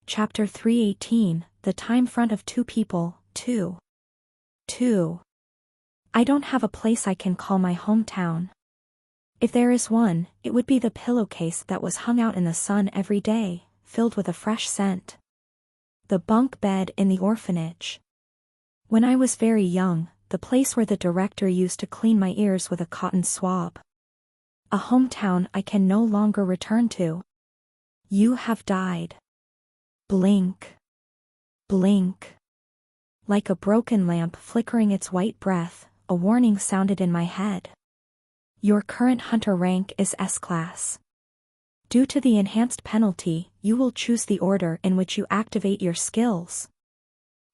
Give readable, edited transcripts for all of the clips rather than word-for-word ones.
Chapter 318, The Time Front of Two People, 2. 2. I don't have a place I can call my hometown. If there is one, it would be the pillowcase that was hung out in the sun every day, filled with a fresh scent. The bunk bed in the orphanage. When I was very young, the place where the director used to clean my ears with a cotton swab. A hometown I can no longer return to. You have died. Blink. Blink. Like a broken lamp flickering its white breath, a warning sounded in my head. Your current hunter rank is S-Class. Due to the enhanced penalty, you will choose the order in which you activate your skills.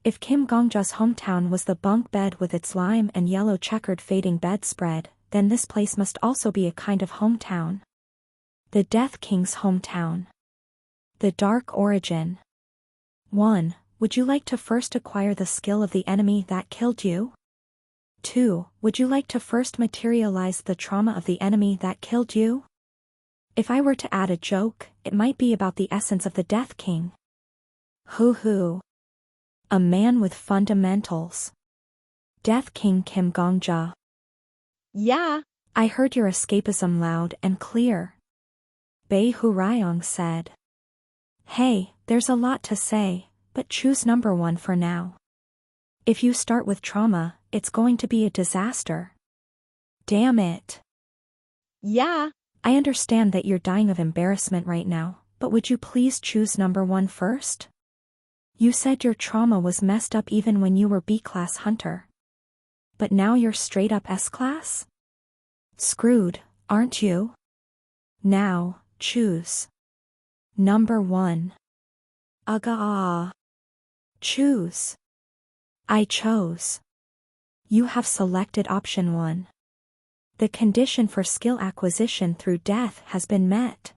If Kim Gongja's hometown was the bunk bed with its lime and yellow checkered fading bedspread, then this place must also be a kind of hometown. The Death King's hometown. The Dark Origin. 1. Would you like to first acquire the skill of the enemy that killed you? 2. Would you like to first materialize the trauma of the enemy that killed you? If I were to add a joke, it might be about the essence of the Death King. Hoo-hoo. A man with fundamentals. Death King Kim Gongja. Yeah. I heard your escapism loud and clear. Bei Hurayong said. Hey, there's a lot to say, but choose number 1 for now. If you start with trauma, it's going to be a disaster. Damn it. Yeah. I understand that you're dying of embarrassment right now, but would you please choose number 1 first? You said your trauma was messed up even when you were B-Class Hunter. But now you're straight up S-Class? Screwed, aren't you? Now, choose. Number 1. Aga. Choose. I chose. You have selected option 1. The condition for skill acquisition through death has been met.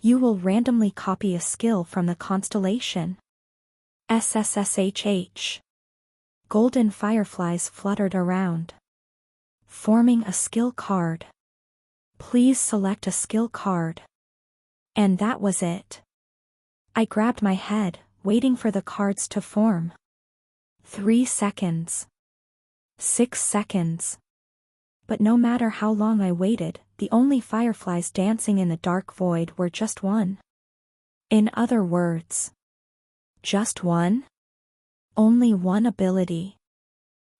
You will randomly copy a skill from the constellation. SSSHH. Golden fireflies fluttered around, forming a skill card. Please select a skill card. And that was it. I grabbed my head, waiting for the cards to form. 3 seconds. 6 seconds. But no matter how long I waited, the only fireflies dancing in the dark void were just 1. In other words, just 1? Only 1 ability.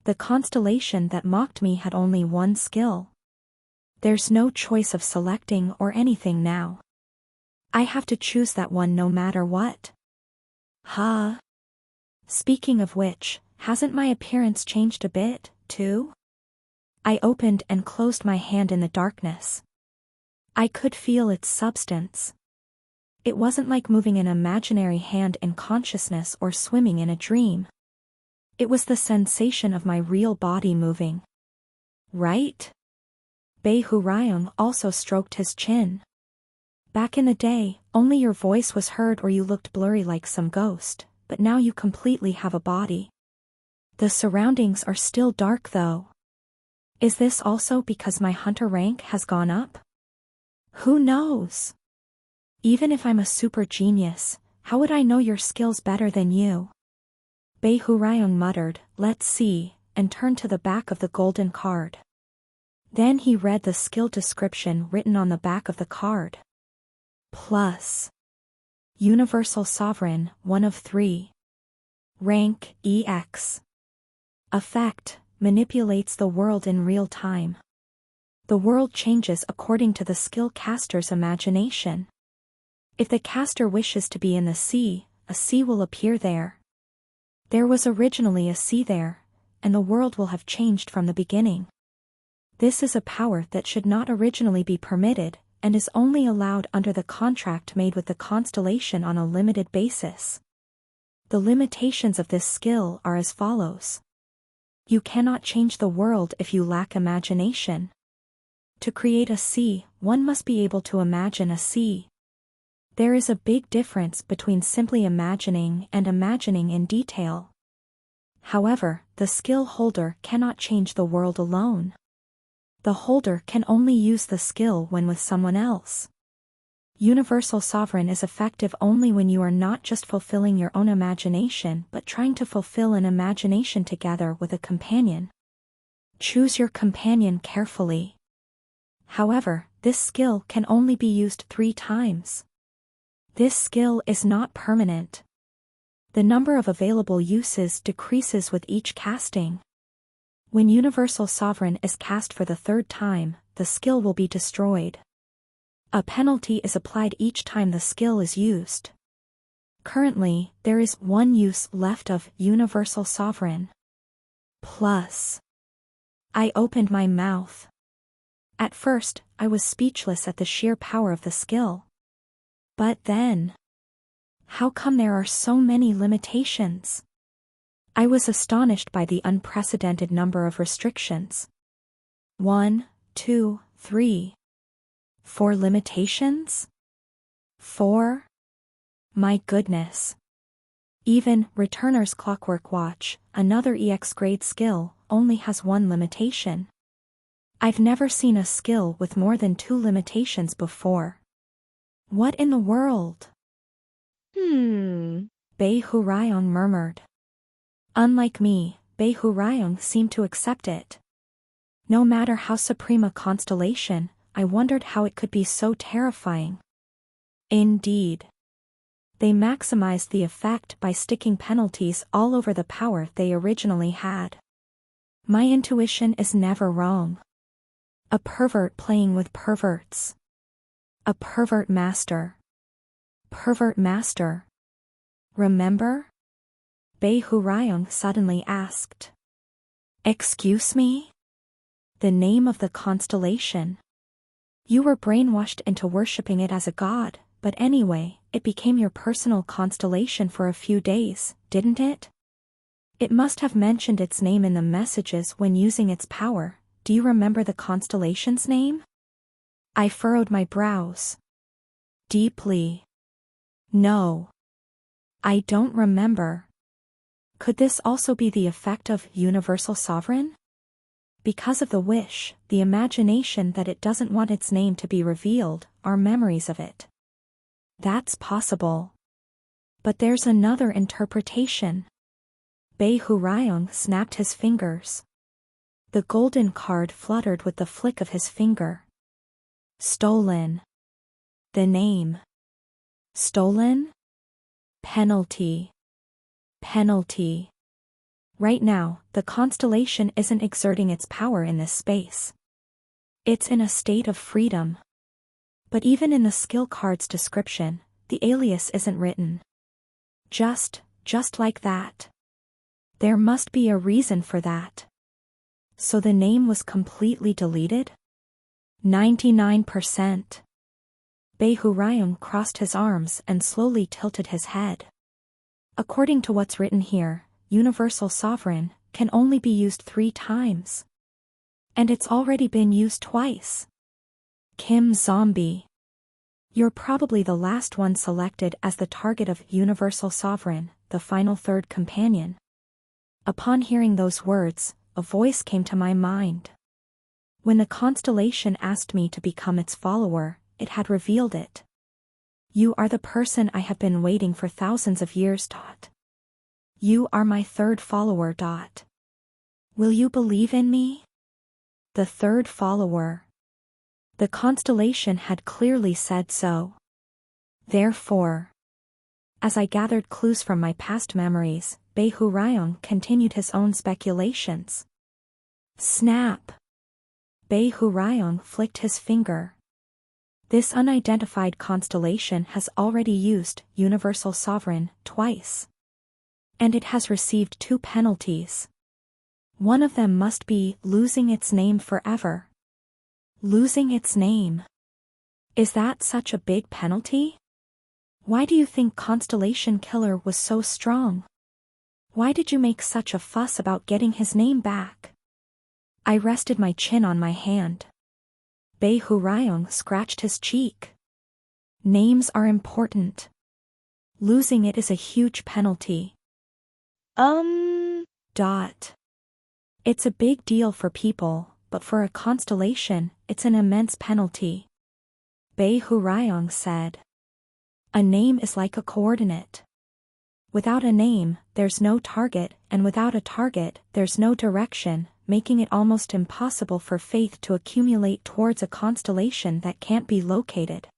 The constellation that mocked me had only 1 skill. There's no choice of selecting or anything now. I have to choose that one no matter what. Huh? Speaking of which, hasn't my appearance changed a bit, too? I opened and closed my hand in the darkness. I could feel its substance. It wasn't like moving an imaginary hand in consciousness or swimming in a dream. It was the sensation of my real body moving. Right? Bei Hurayong also stroked his chin. Back in the day, only your voice was heard or you looked blurry like some ghost, but now you completely have a body. The surroundings are still dark though. Is this also because my hunter rank has gone up? Who knows? Even if I'm a super genius, how would I know your skills better than you? Bei Hurayong muttered, let's see, and turned to the back of the golden card. Then he read the skill description written on the back of the card. Plus. Universal Sovereign, 1 of 3. Rank, EX. Effect, manipulates the world in real time. The world changes according to the skill caster's imagination. If the caster wishes to be in the sea, a sea will appear there. There was originally a sea there, and the world will have changed from the beginning. This is a power that should not originally be permitted, and is only allowed under the contract made with the constellation on a limited basis. The limitations of this skill are as follows. You cannot change the world if you lack imagination. To create a sea, one must be able to imagine a sea. There is a big difference between simply imagining and imagining in detail. However, the skill holder cannot change the world alone. The holder can only use the skill when with someone else. Universal Sovereign is effective only when you are not just fulfilling your own imagination but trying to fulfill an imagination together with a companion. Choose your companion carefully. However, this skill can only be used 3 times. This skill is not permanent. The number of available uses decreases with each casting. When Universal Sovereign is cast for the 3rd time, the skill will be destroyed. A penalty is applied each time the skill is used. Currently, there is 1 use left of Universal Sovereign. Plus. I opened my mouth. At first, I was speechless at the sheer power of the skill. But then, how come there are so many limitations? I was astonished by the unprecedented number of restrictions. 1, 2, 3. 4 limitations? 4? My goodness. Even Returner's Clockwork Watch, another EX grade skill, only has 1 limitation. I've never seen a skill with more than 2 limitations before. What in the world? Bei Hurayong murmured. Unlike me, Bei Hurayong seemed to accept it. No matter how supreme a constellation, I wondered how it could be so terrifying. Indeed. They maximized the effect by sticking penalties all over the power they originally had. My intuition is never wrong. A pervert playing with perverts. A pervert master. Pervert master. Remember? Bei Hurayong suddenly asked. Excuse me? The name of the constellation. You were brainwashed into worshipping it as a god, but anyway, it became your personal constellation for a few days, didn't it? It must have mentioned its name in the messages when using its power. Do you remember the constellation's name? I furrowed my brows. Deeply. No. I don't remember. Could this also be the effect of Universal Sovereign? Because of the wish, the imagination that it doesn't want its name to be revealed, are memories of it. That's possible. But there's another interpretation. Bei Hurayong snapped his fingers. The golden card fluttered with the flick of his finger. Stolen. The name. Stolen? Penalty. Penalty. Right now, the constellation isn't exerting its power in this space. It's in a state of freedom. But even in the skill card's description, the alias isn't written. Just like that. There must be a reason for that. So the name was completely deleted? 99%. Bei Hurayong crossed his arms and slowly tilted his head. According to what's written here, Universal Sovereign can only be used 3 times. And it's already been used twice. Kim Zombie. You're probably the last one selected as the target of Universal Sovereign, the final 3rd companion. Upon hearing those words, a voice came to my mind. When the constellation asked me to become its follower, it had revealed it. You are the person I have been waiting for thousands of years. You are my 3rd follower. Will you believe in me? The 3rd follower. The constellation had clearly said so. Therefore, as I gathered clues from my past memories, Bei Hurayong continued his own speculations. Snap! Bei Hurayong flicked his finger. This unidentified constellation has already used Universal Sovereign twice. And it has received 2 penalties. One of them must be losing its name forever. Losing its name. Is that such a big penalty? Why do you think Constellation Killer was so strong? Why did you make such a fuss about getting his name back? I rested my chin on my hand. Bei Hurayong scratched his cheek. Names are important. Losing it is a huge penalty. It's a big deal for people, but for a constellation, it's an immense penalty. Bei Hurayong said. A name is like a coordinate. Without a name, there's no target, and without a target, there's no direction, making it almost impossible for faith to accumulate towards a constellation that can't be located.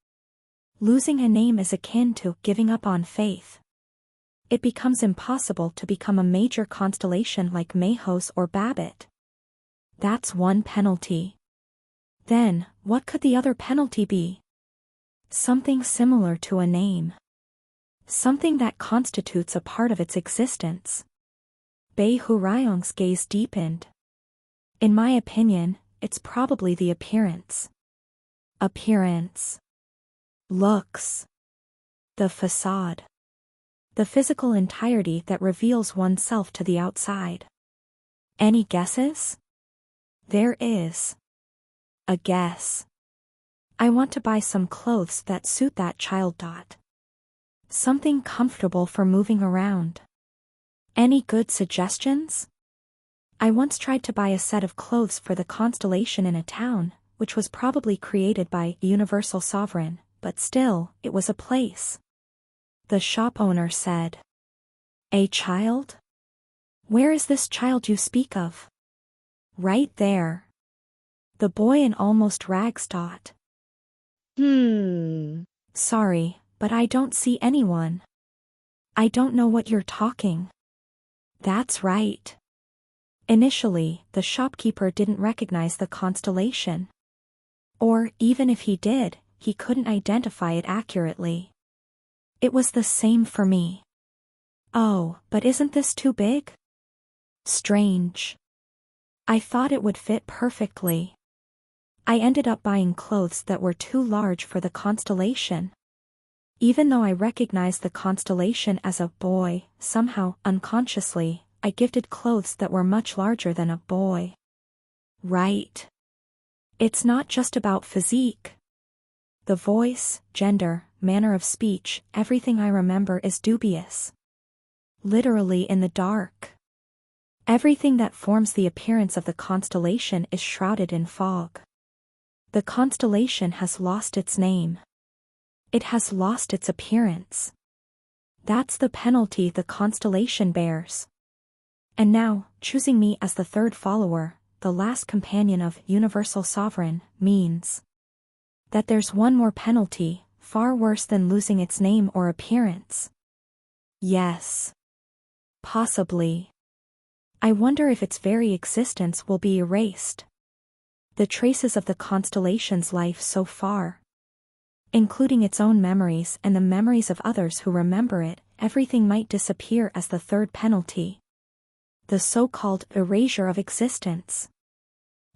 Losing a name is akin to giving up on faith. It becomes impossible to become a major constellation like Mayhos or Babbitt. That's one penalty. Then, what could the other penalty be? Something similar to a name. Something that constitutes a part of its existence. Bei Hurayong's gaze deepened. In my opinion, it's probably the appearance. Appearance. Looks. The facade. The physical entirety that reveals oneself to the outside. Any guesses? There is. A guess. I want to buy some clothes that suit that child. Something comfortable for moving around. Any good suggestions? I once tried to buy a set of clothes for the constellation in a town, which was probably created by Universal Sovereign, but still, it was a place. The shop owner said. A child? Where is this child you speak of? Right there. The boy in almost rags. Sorry, but I don't see anyone. I don't know what you're talking. That's right. Initially, the shopkeeper didn't recognize the constellation. Or, even if he did, he couldn't identify it accurately. It was the same for me. Oh, but isn't this too big? Strange. I thought it would fit perfectly. I ended up buying clothes that were too large for the constellation. Even though I recognized the constellation as a boy, somehow, unconsciously, I gifted clothes that were much larger than a boy. Right. It's not just about physique. The voice, gender, manner of speech, everything I remember is dubious. Literally in the dark. Everything that forms the appearance of the constellation is shrouded in fog. The constellation has lost its name. It has lost its appearance. That's the penalty the constellation bears. And now, choosing me as the third follower, the last companion of Universal Sovereign, means that there's one more penalty, far worse than losing its name or appearance. Yes. Possibly. I wonder if its very existence will be erased. The traces of the constellation's life so far, including its own memories and the memories of others who remember it, everything might disappear as the third penalty. The so-called erasure of existence.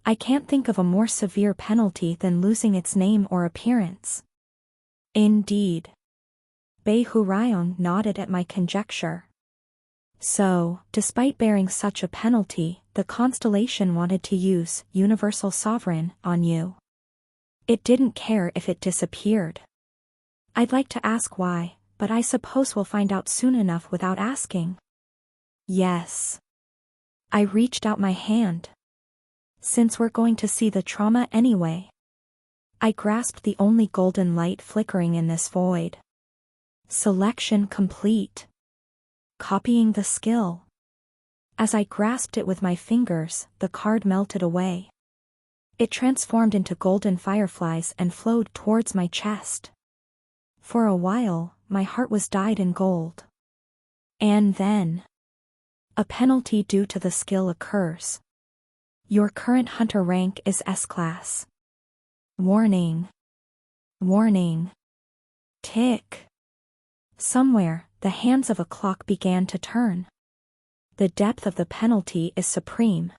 I can't think of a more severe penalty than losing its name or appearance. Indeed. Bei Hurayong nodded at my conjecture. So, despite bearing such a penalty, the constellation wanted to use Universal Sovereign on you. It didn't care if it disappeared. I'd like to ask why, but I suppose we'll find out soon enough without asking. Yes. I reached out my hand. Since we're going to see the trauma anyway. I grasped the only golden light flickering in this void. Selection complete. Copying the skill. As I grasped it with my fingers, the card melted away. It transformed into golden fireflies and flowed towards my chest. For a while, my heart was dyed in gold. And then, a penalty due to the skill occurs. Your current hunter rank is S-class. Warning. Warning. Tick. Somewhere, the hands of a clock began to turn. The depth of the penalty is supreme.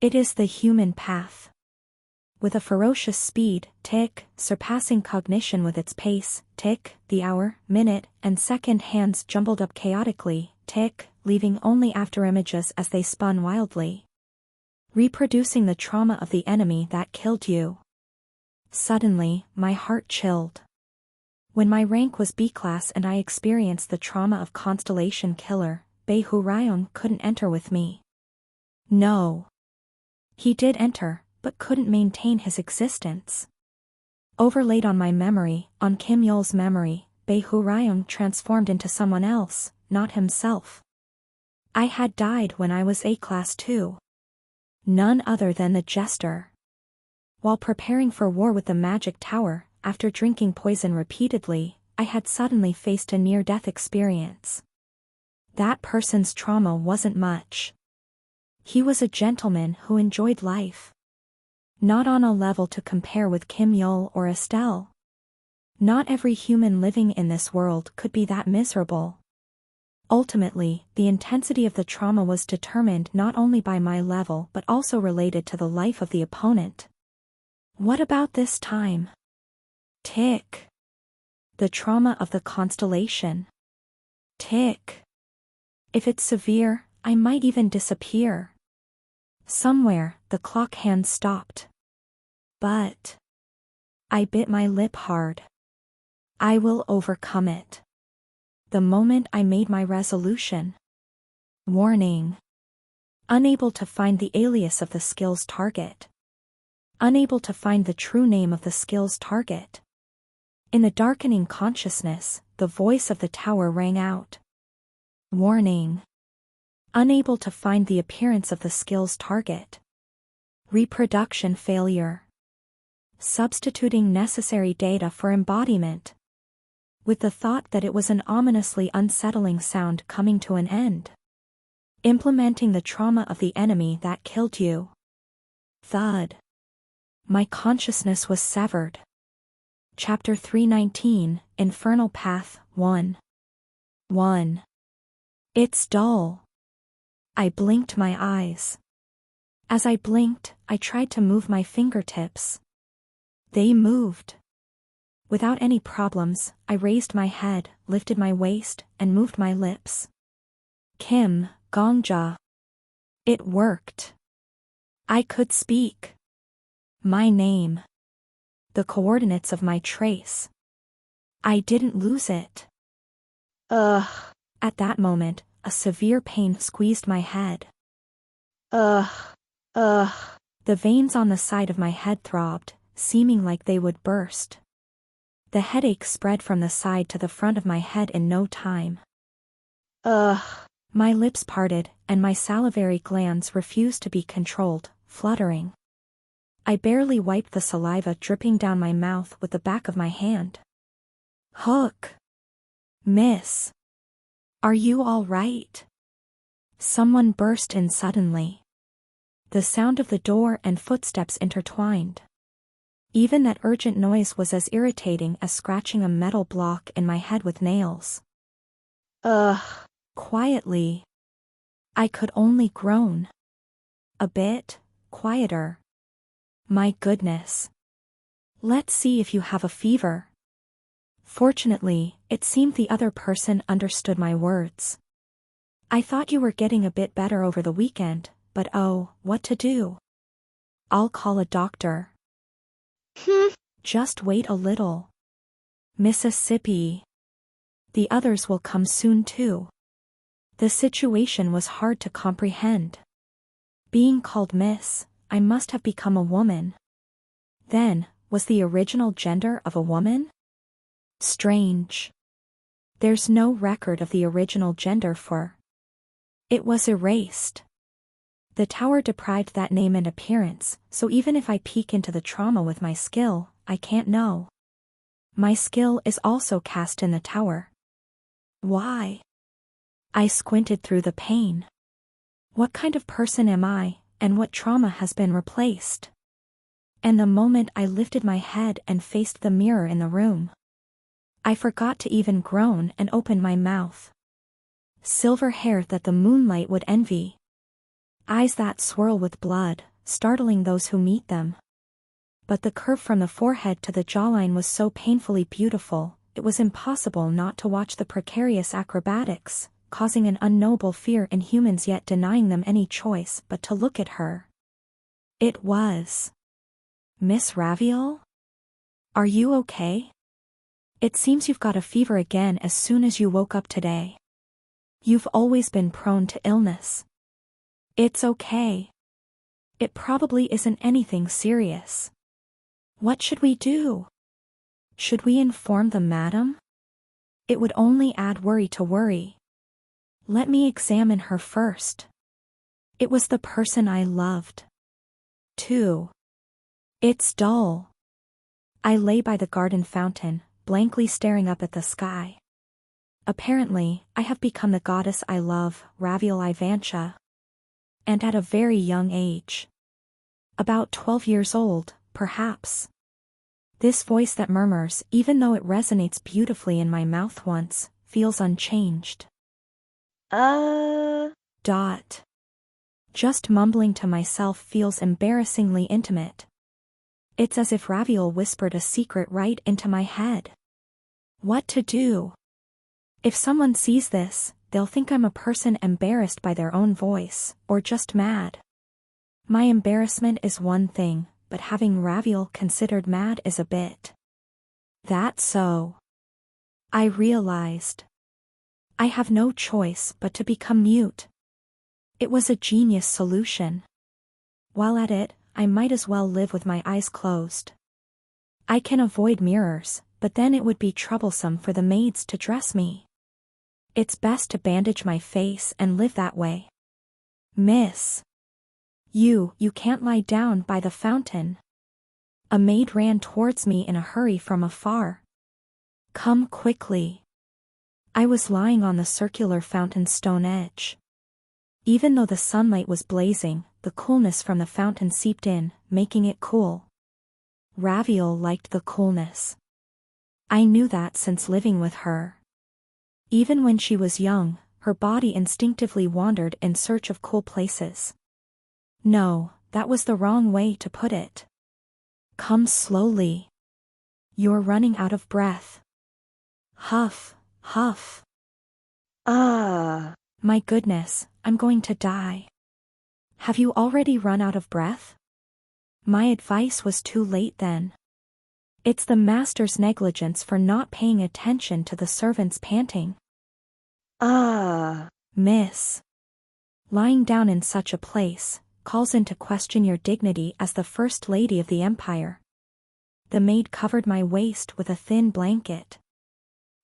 It is the human path. With a ferocious speed, tick, surpassing cognition with its pace, tick, the hour, minute, and second hands jumbled up chaotically, tick, leaving only afterimages as they spun wildly. Reproducing the trauma of the enemy that killed you. Suddenly, my heart chilled. When my rank was B-class and I experienced the trauma of Constellation Killer, Bei Hurayong couldn't enter with me. No. He did enter, but couldn't maintain his existence. Overlaid on my memory, on Kim Yol's memory, Bae Hurayong transformed into someone else, not himself. I had died when I was a class 2. None other than the jester. While preparing for war with the magic tower, after drinking poison repeatedly, I had suddenly faced a near-death experience. That person's trauma wasn't much. He was a gentleman who enjoyed life. Not on a level to compare with Kim Yol or Estelle. Not every human living in this world could be that miserable. Ultimately, the intensity of the trauma was determined not only by my level but also related to the life of the opponent. What about this time? Tick. The trauma of the constellation. Tick. If it's severe, I might even disappear. Somewhere, the clock hand stopped. But I bit my lip hard. I will overcome it. The moment I made my resolution. Warning. Unable to find the alias of the skill's target. Unable to find the true name of the skill's target. In the darkening consciousness, the voice of the tower rang out. Warning. Unable to find the appearance of the skill's target. Reproduction failure. Substituting necessary data for embodiment. With the thought that it was an ominously unsettling sound coming to an end. Implementing the trauma of the enemy that killed you. Thud. My consciousness was severed. Chapter 319, Infernal Path, 1. 1. It's dull. I blinked my eyes. As I blinked, I tried to move my fingertips. They moved. Without any problems, I raised my head, lifted my waist, and moved my lips. Kim, Gongja. It worked. I could speak. My name. The coordinates of my trace. I didn't lose it. Ugh. At that moment, a severe pain squeezed my head. Ugh. Ugh. The veins on the side of my head throbbed, seeming like they would burst. The headache spread from the side to the front of my head in no time. Ugh. My lips parted, and my salivary glands refused to be controlled, fluttering. I barely wiped the saliva dripping down my mouth with the back of my hand. Hook. Miss. Are you all right? Someone burst in suddenly. The sound of the door and footsteps intertwined. Even that urgent noise was as irritating as scratching a metal block in my head with nails. Ugh. Quietly. I could only groan. A bit quieter. My goodness. Let's see if you have a fever. Fortunately, it seemed the other person understood my words. I thought you were getting a bit better over the weekend, but oh, what to do? I'll call a doctor. Just wait a little. Mississippi. The others will come soon too. The situation was hard to comprehend. Being called Miss, I must have become a woman. Then, was the original gender of a woman? Strange. There's no record of the original gender for. It was erased. The tower deprived that name and appearance, so even if I peek into the trauma with my skill, I can't know. My skill is also cast in the tower. Why? I squinted through the pain. What kind of person am I, and what trauma has been replaced? And the moment I lifted my head and faced the mirror in the room, I forgot to even groan and open my mouth. Silver hair that the moonlight would envy. Eyes that swirl with blood, startling those who meet them. But the curve from the forehead to the jawline was so painfully beautiful, it was impossible not to watch the precarious acrobatics, causing an unknowable fear in humans yet denying them any choice but to look at her. It was Miss Raviol? Are you okay? It seems you've got a fever again as soon as you woke up today. You've always been prone to illness. It's okay. It probably isn't anything serious. What should we do? Should we inform the madam? It would only add worry to worry. Let me examine her first. It was the person I loved. 2. It's dull. I lay by the garden fountain, blankly staring up at the sky. Apparently, I have become the goddess I love, ClassRevivalHunter. And at a very young age. About 12 years old, perhaps. This voice that murmurs, even though it resonates beautifully in my mouth once, feels unchanged. Just mumbling to myself feels embarrassingly intimate. It's as if Raviol whispered a secret right into my head. What to do? If someone sees this, they'll think I'm a person embarrassed by their own voice, or just mad. My embarrassment is one thing, but having Raviol considered mad is a bit. That's so. I realized. I have no choice but to become mute. It was a genius solution. While at it, I might as well live with my eyes closed. I can avoid mirrors, but then it would be troublesome for the maids to dress me. It's best to bandage my face and live that way. Miss. You can't lie down by the fountain. A maid ran towards me in a hurry from afar. Come quickly. I was lying on the circular fountain stone edge. Even though the sunlight was blazing, the coolness from the fountain seeped in, making it cool. Raviol liked the coolness. I knew that since living with her. Even when she was young, her body instinctively wandered in search of cool places. No, that was the wrong way to put it. Come slowly. You're running out of breath. Huff, huff. My goodness, I'm going to die. Have you already run out of breath? My advice was too late then. It's the master's negligence for not paying attention to the servants panting. Miss. Lying down in such a place calls into question your dignity as the First Lady of the Empire. The maid covered my waist with a thin blanket.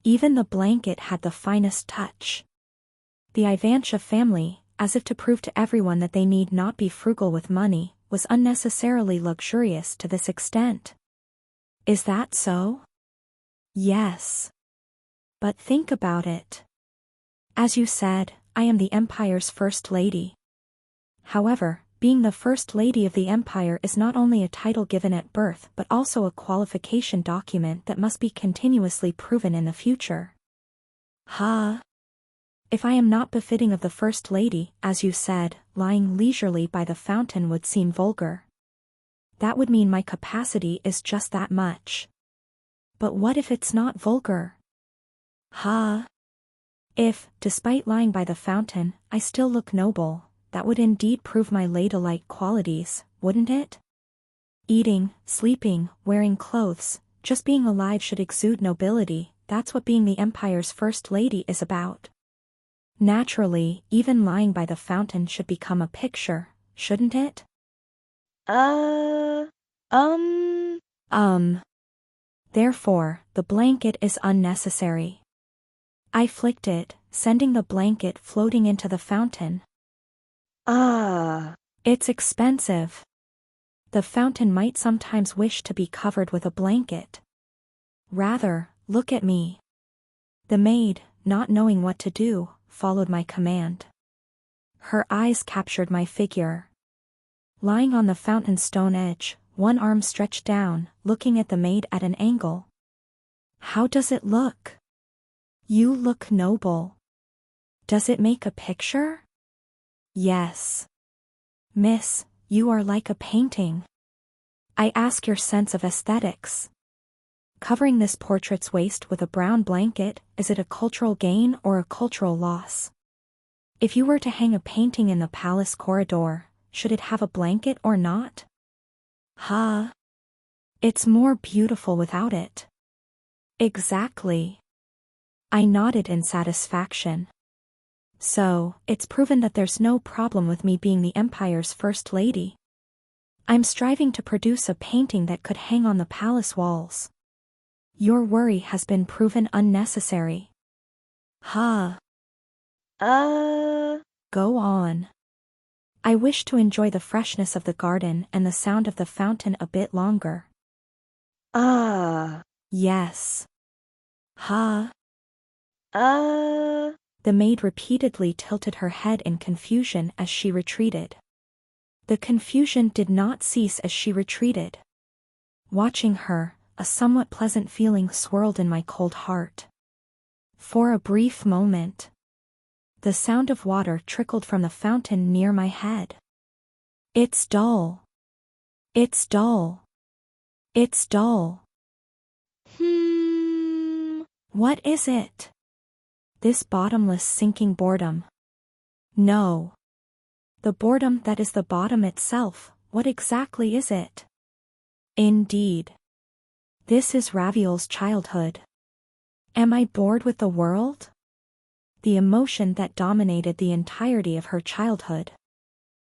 Even the blanket had the finest touch. The Ivantia family, as if to prove to everyone that they need not be frugal with money, was unnecessarily luxurious to this extent. Is that so? Yes. But think about it. As you said, I am the Empire's First Lady. However, being the First Lady of the Empire is not only a title given at birth but also a qualification document that must be continuously proven in the future. If I am not befitting of the First Lady, as you said, lying leisurely by the fountain would seem vulgar. That would mean my capacity is just that much. But what if it's not vulgar? If, despite lying by the fountain, I still look noble, that would indeed prove my ladylike qualities, wouldn't it? Eating, sleeping, wearing clothes, just being alive should exude nobility. That's what being the Empire's First Lady is about. Naturally, even lying by the fountain should become a picture, shouldn't it? Therefore, the blanket is unnecessary. I flicked it, sending the blanket floating into the fountain. It's expensive. The fountain might sometimes wish to be covered with a blanket. Rather, look at me. The maid, not knowing what to do, followed my command. Her eyes captured my figure. Lying on the fountain stone edge, one arm stretched down, looking at the maid at an angle. How does it look? You look noble. Does it make a picture? Yes. Miss, you are like a painting. I ask your sense of aesthetics. Covering this portrait's waist with a brown blanket, is it a cultural gain or a cultural loss? If you were to hang a painting in the palace corridor, should it have a blanket or not? It's more beautiful without it. Exactly. I nodded in satisfaction. So, it's proven that there's no problem with me being the Empire's First Lady. I'm striving to produce a painting that could hang on the palace walls. Your worry has been proven unnecessary. Huh. Go on. I wish to enjoy the freshness of the garden and the sound of the fountain a bit longer. Yes. Huh. The maid repeatedly tilted her head in confusion as she retreated. The confusion did not cease as she retreated. Watching her, a somewhat pleasant feeling swirled in my cold heart. For a brief moment, the sound of water trickled from the fountain near my head. It's dull. It's dull. It's dull. What is it? This bottomless sinking boredom. No. The boredom that is the bottom itself, what exactly is it? Indeed. This is Raviol's childhood. Am I bored with the world? The emotion that dominated the entirety of her childhood.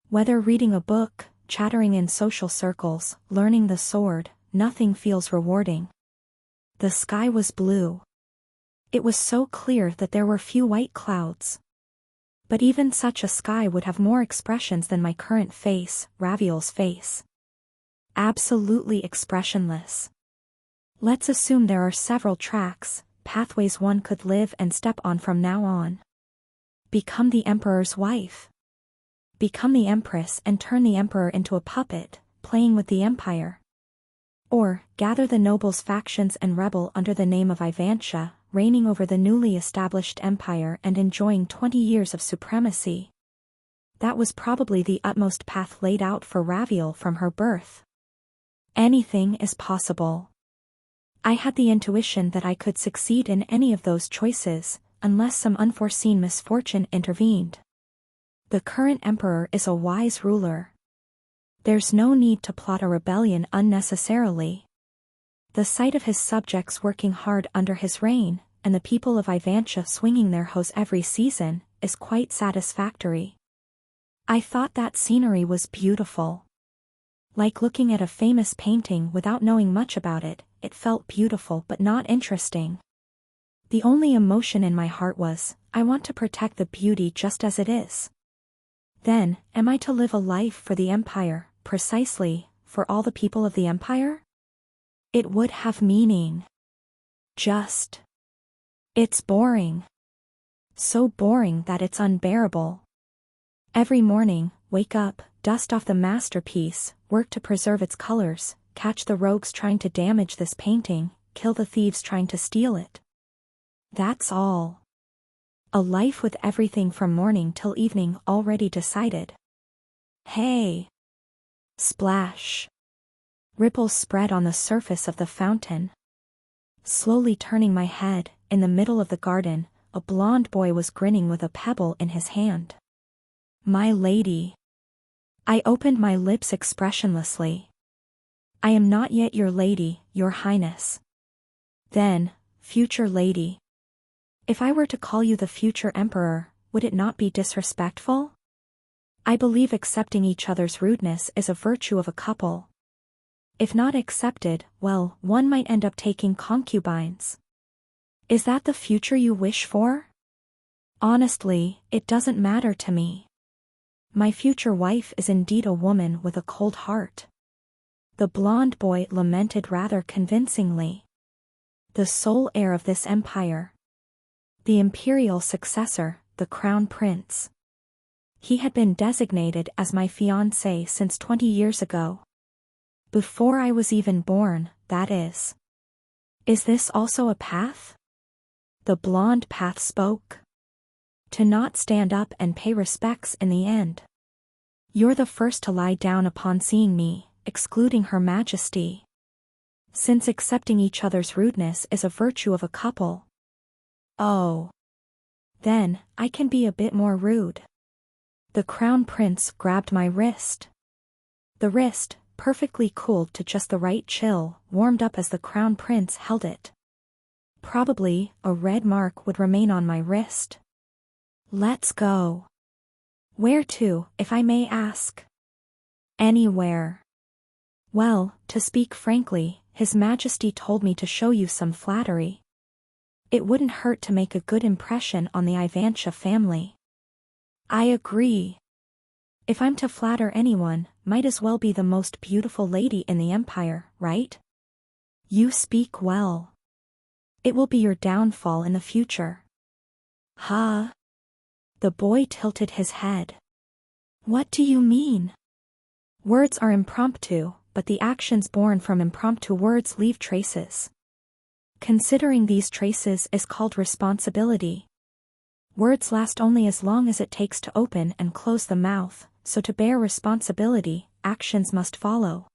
Whether reading a book, chattering in social circles, learning the sword, nothing feels rewarding. The sky was blue. It was so clear that there were few white clouds. But even such a sky would have more expressions than my current face, Raviol's face. Absolutely expressionless. Let's assume there are several tracks, pathways one could live and step on from now on. Become the emperor's wife. Become the empress and turn the emperor into a puppet, playing with the empire. Or, gather the nobles' factions and rebel under the name of Ivantia, reigning over the newly established empire and enjoying 20 years of supremacy. That was probably the utmost path laid out for Raviol from her birth. Anything is possible. I had the intuition that I could succeed in any of those choices, unless some unforeseen misfortune intervened. The current emperor is a wise ruler. There's no need to plot a rebellion unnecessarily. The sight of his subjects working hard under his reign, and the people of Ivantia swinging their hoes every season, is quite satisfactory. I thought that scenery was beautiful. Like looking at a famous painting without knowing much about it, it felt beautiful but not interesting. The only emotion in my heart was, I want to protect the beauty just as it is. Then, am I to live a life for the empire, precisely, for all the people of the empire? It would have meaning. It's boring. So boring that it's unbearable. Every morning, wake up, dust off the masterpiece, work to preserve its colors, catch the rogues trying to damage this painting, kill the thieves trying to steal it. That's all. A life with everything from morning till evening already decided. Hey! Splash! Ripples spread on the surface of the fountain. Slowly turning my head, in the middle of the garden, a blond boy was grinning with a pebble in his hand. My lady. I opened my lips expressionlessly. I am not yet your lady, your highness. Then, future lady. If I were to call you the future emperor, would it not be disrespectful? I believe accepting each other's rudeness is a virtue of a couple. If not accepted, well, one might end up taking concubines. Is that the future you wish for? Honestly, it doesn't matter to me. My future wife is indeed a woman with a cold heart. The blond boy lamented rather convincingly. The sole heir of this empire. The imperial successor, the crown prince. He had been designated as my fiancé since 20 years ago. Before I was even born, that is. Is this also a path? The blonde path spoke. To not stand up and pay respects in the end. You're the first to lie down upon seeing me, excluding Her Majesty. Since accepting each other's rudeness is a virtue of a couple. Oh. Then, I can be a bit more rude. The crown prince grabbed my wrist. The wrist, perfectly cooled to just the right chill, warmed up as the crown prince held it. Probably, a red mark would remain on my wrist. Let's go. Where to, if I may ask? Anywhere. Well, to speak frankly, His Majesty told me to show you some flattery. It wouldn't hurt to make a good impression on the Ivantia family. I agree. If I'm to flatter anyone, might as well be the most beautiful lady in the empire, right? You speak well. It will be your downfall in the future. Huh? The boy tilted his head. What do you mean? Words are impromptu, but the actions born from impromptu words leave traces. Considering these traces is called responsibility. Words last only as long as it takes to open and close the mouth, so to bear responsibility, actions must follow.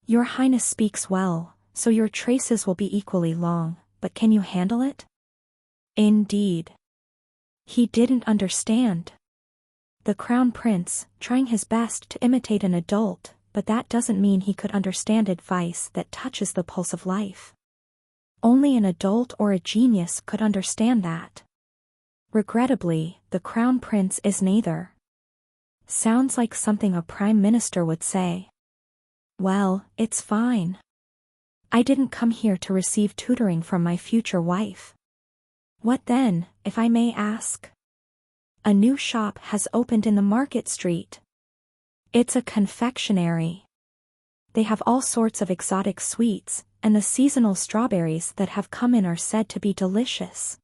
Your Highness speaks well, so your traces will be equally long, but can you handle it? Indeed. He didn't understand. The Crown Prince, trying his best to imitate an adult, but that doesn't mean he could understand advice that touches the pulse of life. Only an adult or a genius could understand that. Regrettably, the Crown Prince is neither. Sounds like something a Prime Minister would say. Well, it's fine. I didn't come here to receive tutoring from my future wife. What then, if I may ask? A new shop has opened in the market street. It's a confectionery. They have all sorts of exotic sweets, and the seasonal strawberries that have come in are said to be delicious.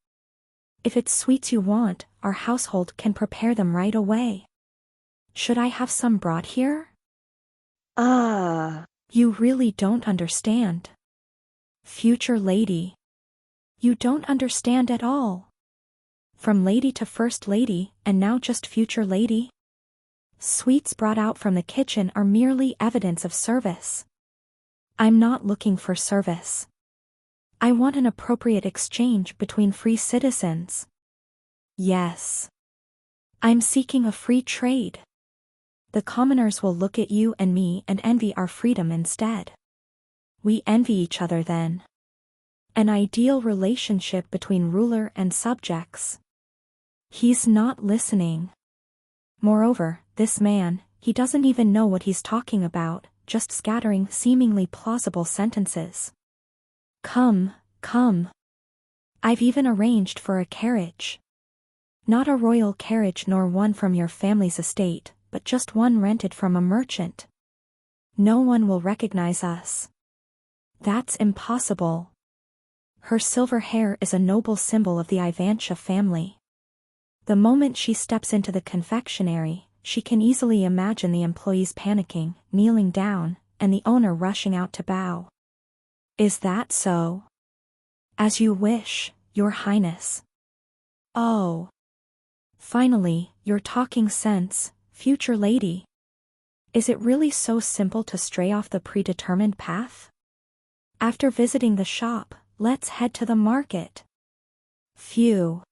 If it's sweets you want, our household can prepare them right away. Should I have some brought here? You really don't understand. Future lady. You don't understand at all. From lady to first lady, and now just future lady? Sweets brought out from the kitchen are merely evidence of service. I'm not looking for service. I want an appropriate exchange between free citizens. Yes. I'm seeking a free trade. The commoners will look at you and me and envy our freedom instead. We envy each other then. An ideal relationship between ruler and subjects. He's not listening. Moreover, this man, he doesn't even know what he's talking about, just scattering seemingly plausible sentences. Come, come. I've even arranged for a carriage. Not a royal carriage nor one from your family's estate, but just one rented from a merchant. No one will recognize us. That's impossible. Her silver hair is a noble symbol of the Ivantia family. The moment she steps into the confectionery, she can easily imagine the employees panicking, kneeling down, and the owner rushing out to bow. Is that so? As you wish, Your Highness. Oh. Finally, you're talking sense, future lady. Is it really so simple to stray off the predetermined path? After visiting the shop, let's head to the market. Phew.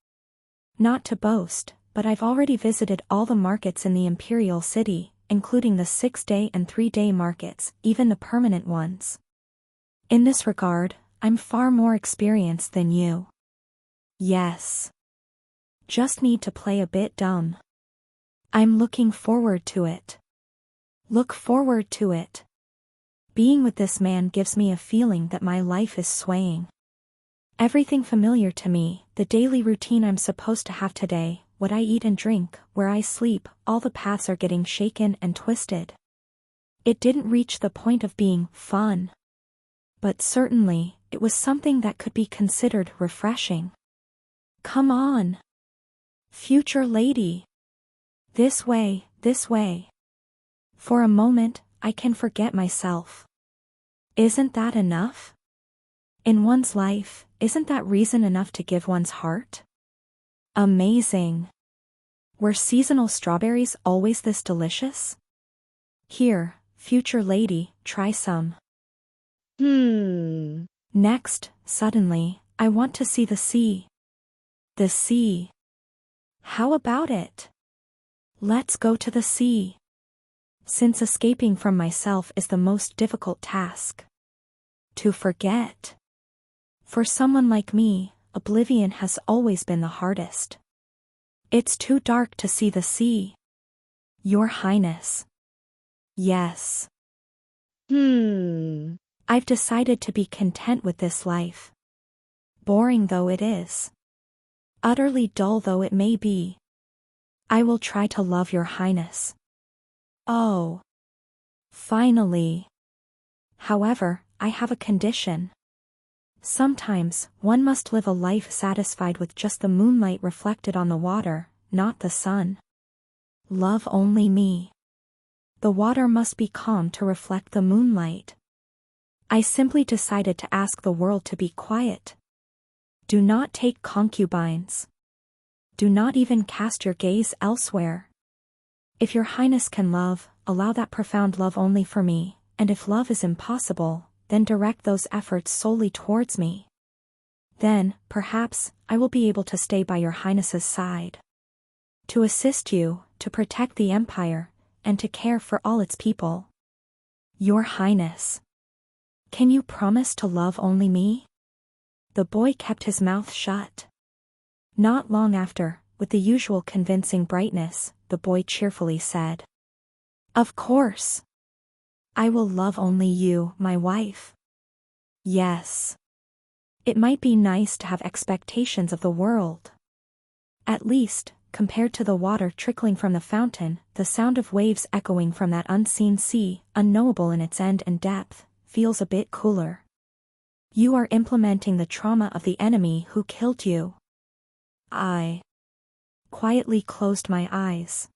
Not to boast, but I've already visited all the markets in the imperial city, including the 6-day and 3-day markets, even the permanent ones. In this regard, I'm far more experienced than you. Yes. Just need to play a bit dumb. I'm looking forward to it. Look forward to it. Being with this man gives me a feeling that my life is swaying. Everything familiar to me, the daily routine I'm supposed to have today, what I eat and drink, where I sleep, all the paths are getting shaken and twisted. It didn't reach the point of being fun. But certainly, it was something that could be considered refreshing. Come on. Future lady. This way, this way. For a moment, I can forget myself. Isn't that enough? In one's life, isn't that reason enough to give one's heart? Amazing. Were seasonal strawberries always this delicious? Here, future lady, try some. Next, suddenly, I want to see the sea. The sea. How about it? Let's go to the sea. Since escaping from myself is the most difficult task. To forget. For someone like me, oblivion has always been the hardest. It's too dark to see the sea. Your Highness. Yes. I've decided to be content with this life. Boring though it is. Utterly dull though it may be. I will try to love your highness. Oh. Finally. However, I have a condition. Sometimes, one must live a life satisfied with just the moonlight reflected on the water, not the sun. Love only me. The water must be calm to reflect the moonlight. I simply decided to ask the world to be quiet. Do not take concubines. Do not even cast your gaze elsewhere. If your highness can love, allow that profound love only for me, and if love is impossible, then direct those efforts solely towards me. Then, perhaps, I will be able to stay by your highness's side. To assist you, to protect the empire, and to care for all its people. Your highness. Can you promise to love only me? The boy kept his mouth shut. Not long after, with the usual convincing brightness, the boy cheerfully said, "Of course. I will love only you, my wife." Yes. It might be nice to have expectations of the world. At least, compared to the water trickling from the fountain, the sound of waves echoing from that unseen sea, unknowable in its end and depth, feels a bit cooler. You are implementing the trauma of the enemy who killed you. I quietly closed my eyes.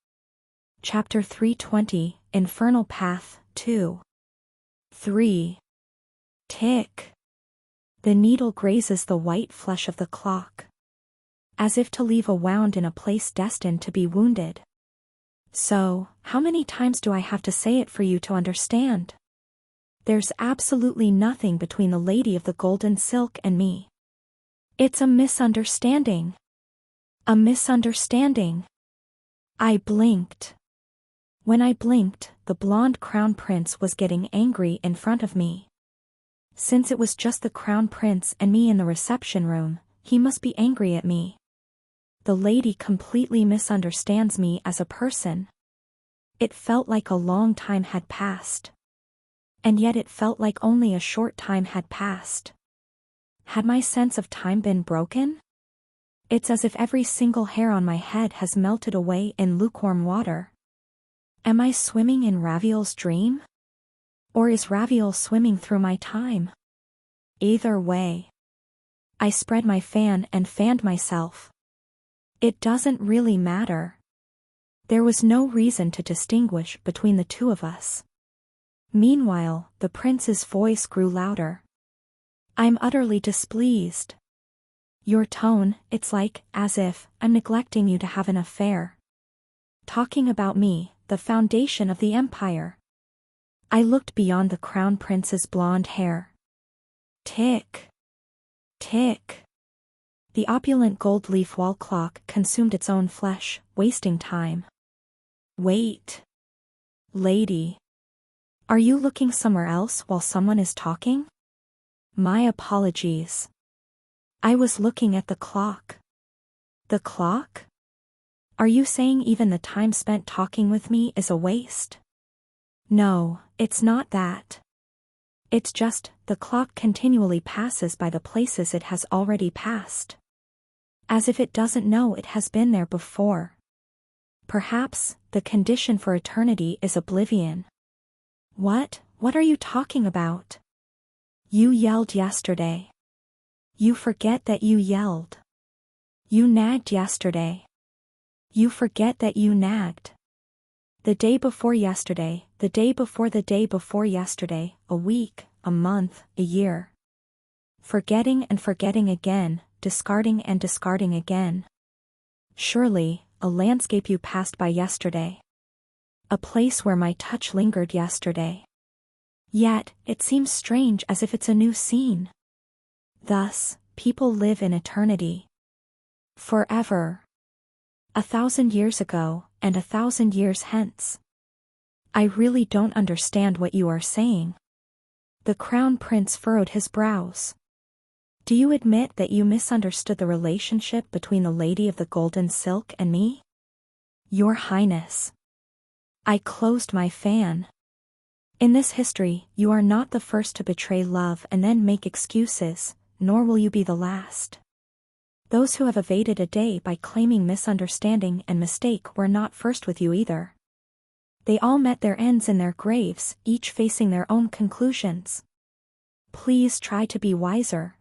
Chapter 320, Infernal Path, 2. 3. Tick. The needle grazes the white flesh of the clock. As if to leave a wound in a place destined to be wounded. So, how many times do I have to say it for you to understand? There's absolutely nothing between the lady of the golden silk and me. It's a misunderstanding. A misunderstanding. I blinked. When I blinked, the blonde crown prince was getting angry in front of me. Since it was just the crown prince and me in the reception room, he must be angry at me. The lady completely misunderstands me as a person. It felt like a long time had passed. And yet it felt like only a short time had passed. Had my sense of time been broken? It's as if every single hair on my head has melted away in lukewarm water. Am I swimming in Raviel's dream? Or is Raviel swimming through my time? Either way. I spread my fan and fanned myself. It doesn't really matter. There was no reason to distinguish between the two of us. Meanwhile, the prince's voice grew louder. I'm utterly displeased. Your tone, it's like, as if, I'm neglecting you to have an affair. Talking about me, the foundation of the empire. I looked beyond the crown prince's blonde hair. Tick. Tick. The opulent gold leaf wall clock consumed its own flesh, wasting time. Wait. Lady. Are you looking somewhere else while someone is talking? My apologies. I was looking at the clock. The clock? Are you saying even the time spent talking with me is a waste? No, it's not that. It's just, the clock continually passes by the places it has already passed. As if it doesn't know it has been there before. Perhaps, the condition for eternity is oblivion. What are you talking about? You yelled yesterday. You forget that you yelled. You nagged yesterday. You forget that you nagged. The day before yesterday, the day before the day before yesterday, a week, a month, a year. Forgetting and forgetting again, discarding and discarding again. Surely, a landscape you passed by yesterday. A place where my touch lingered yesterday. Yet, it seems strange as if it's a new scene. Thus, people live in eternity. Forever. 1,000 years ago, and 1,000 years hence. I really don't understand what you are saying. The crown prince furrowed his brows. Do you admit that you misunderstood the relationship between the lady of the golden silk and me? Your Highness. I closed my fan. In this history, you are not the first to betray love and then make excuses, nor will you be the last. Those who have evaded a day by claiming misunderstanding and mistake were not first with you either. They all met their ends in their graves, each facing their own conclusions. Please try to be wiser.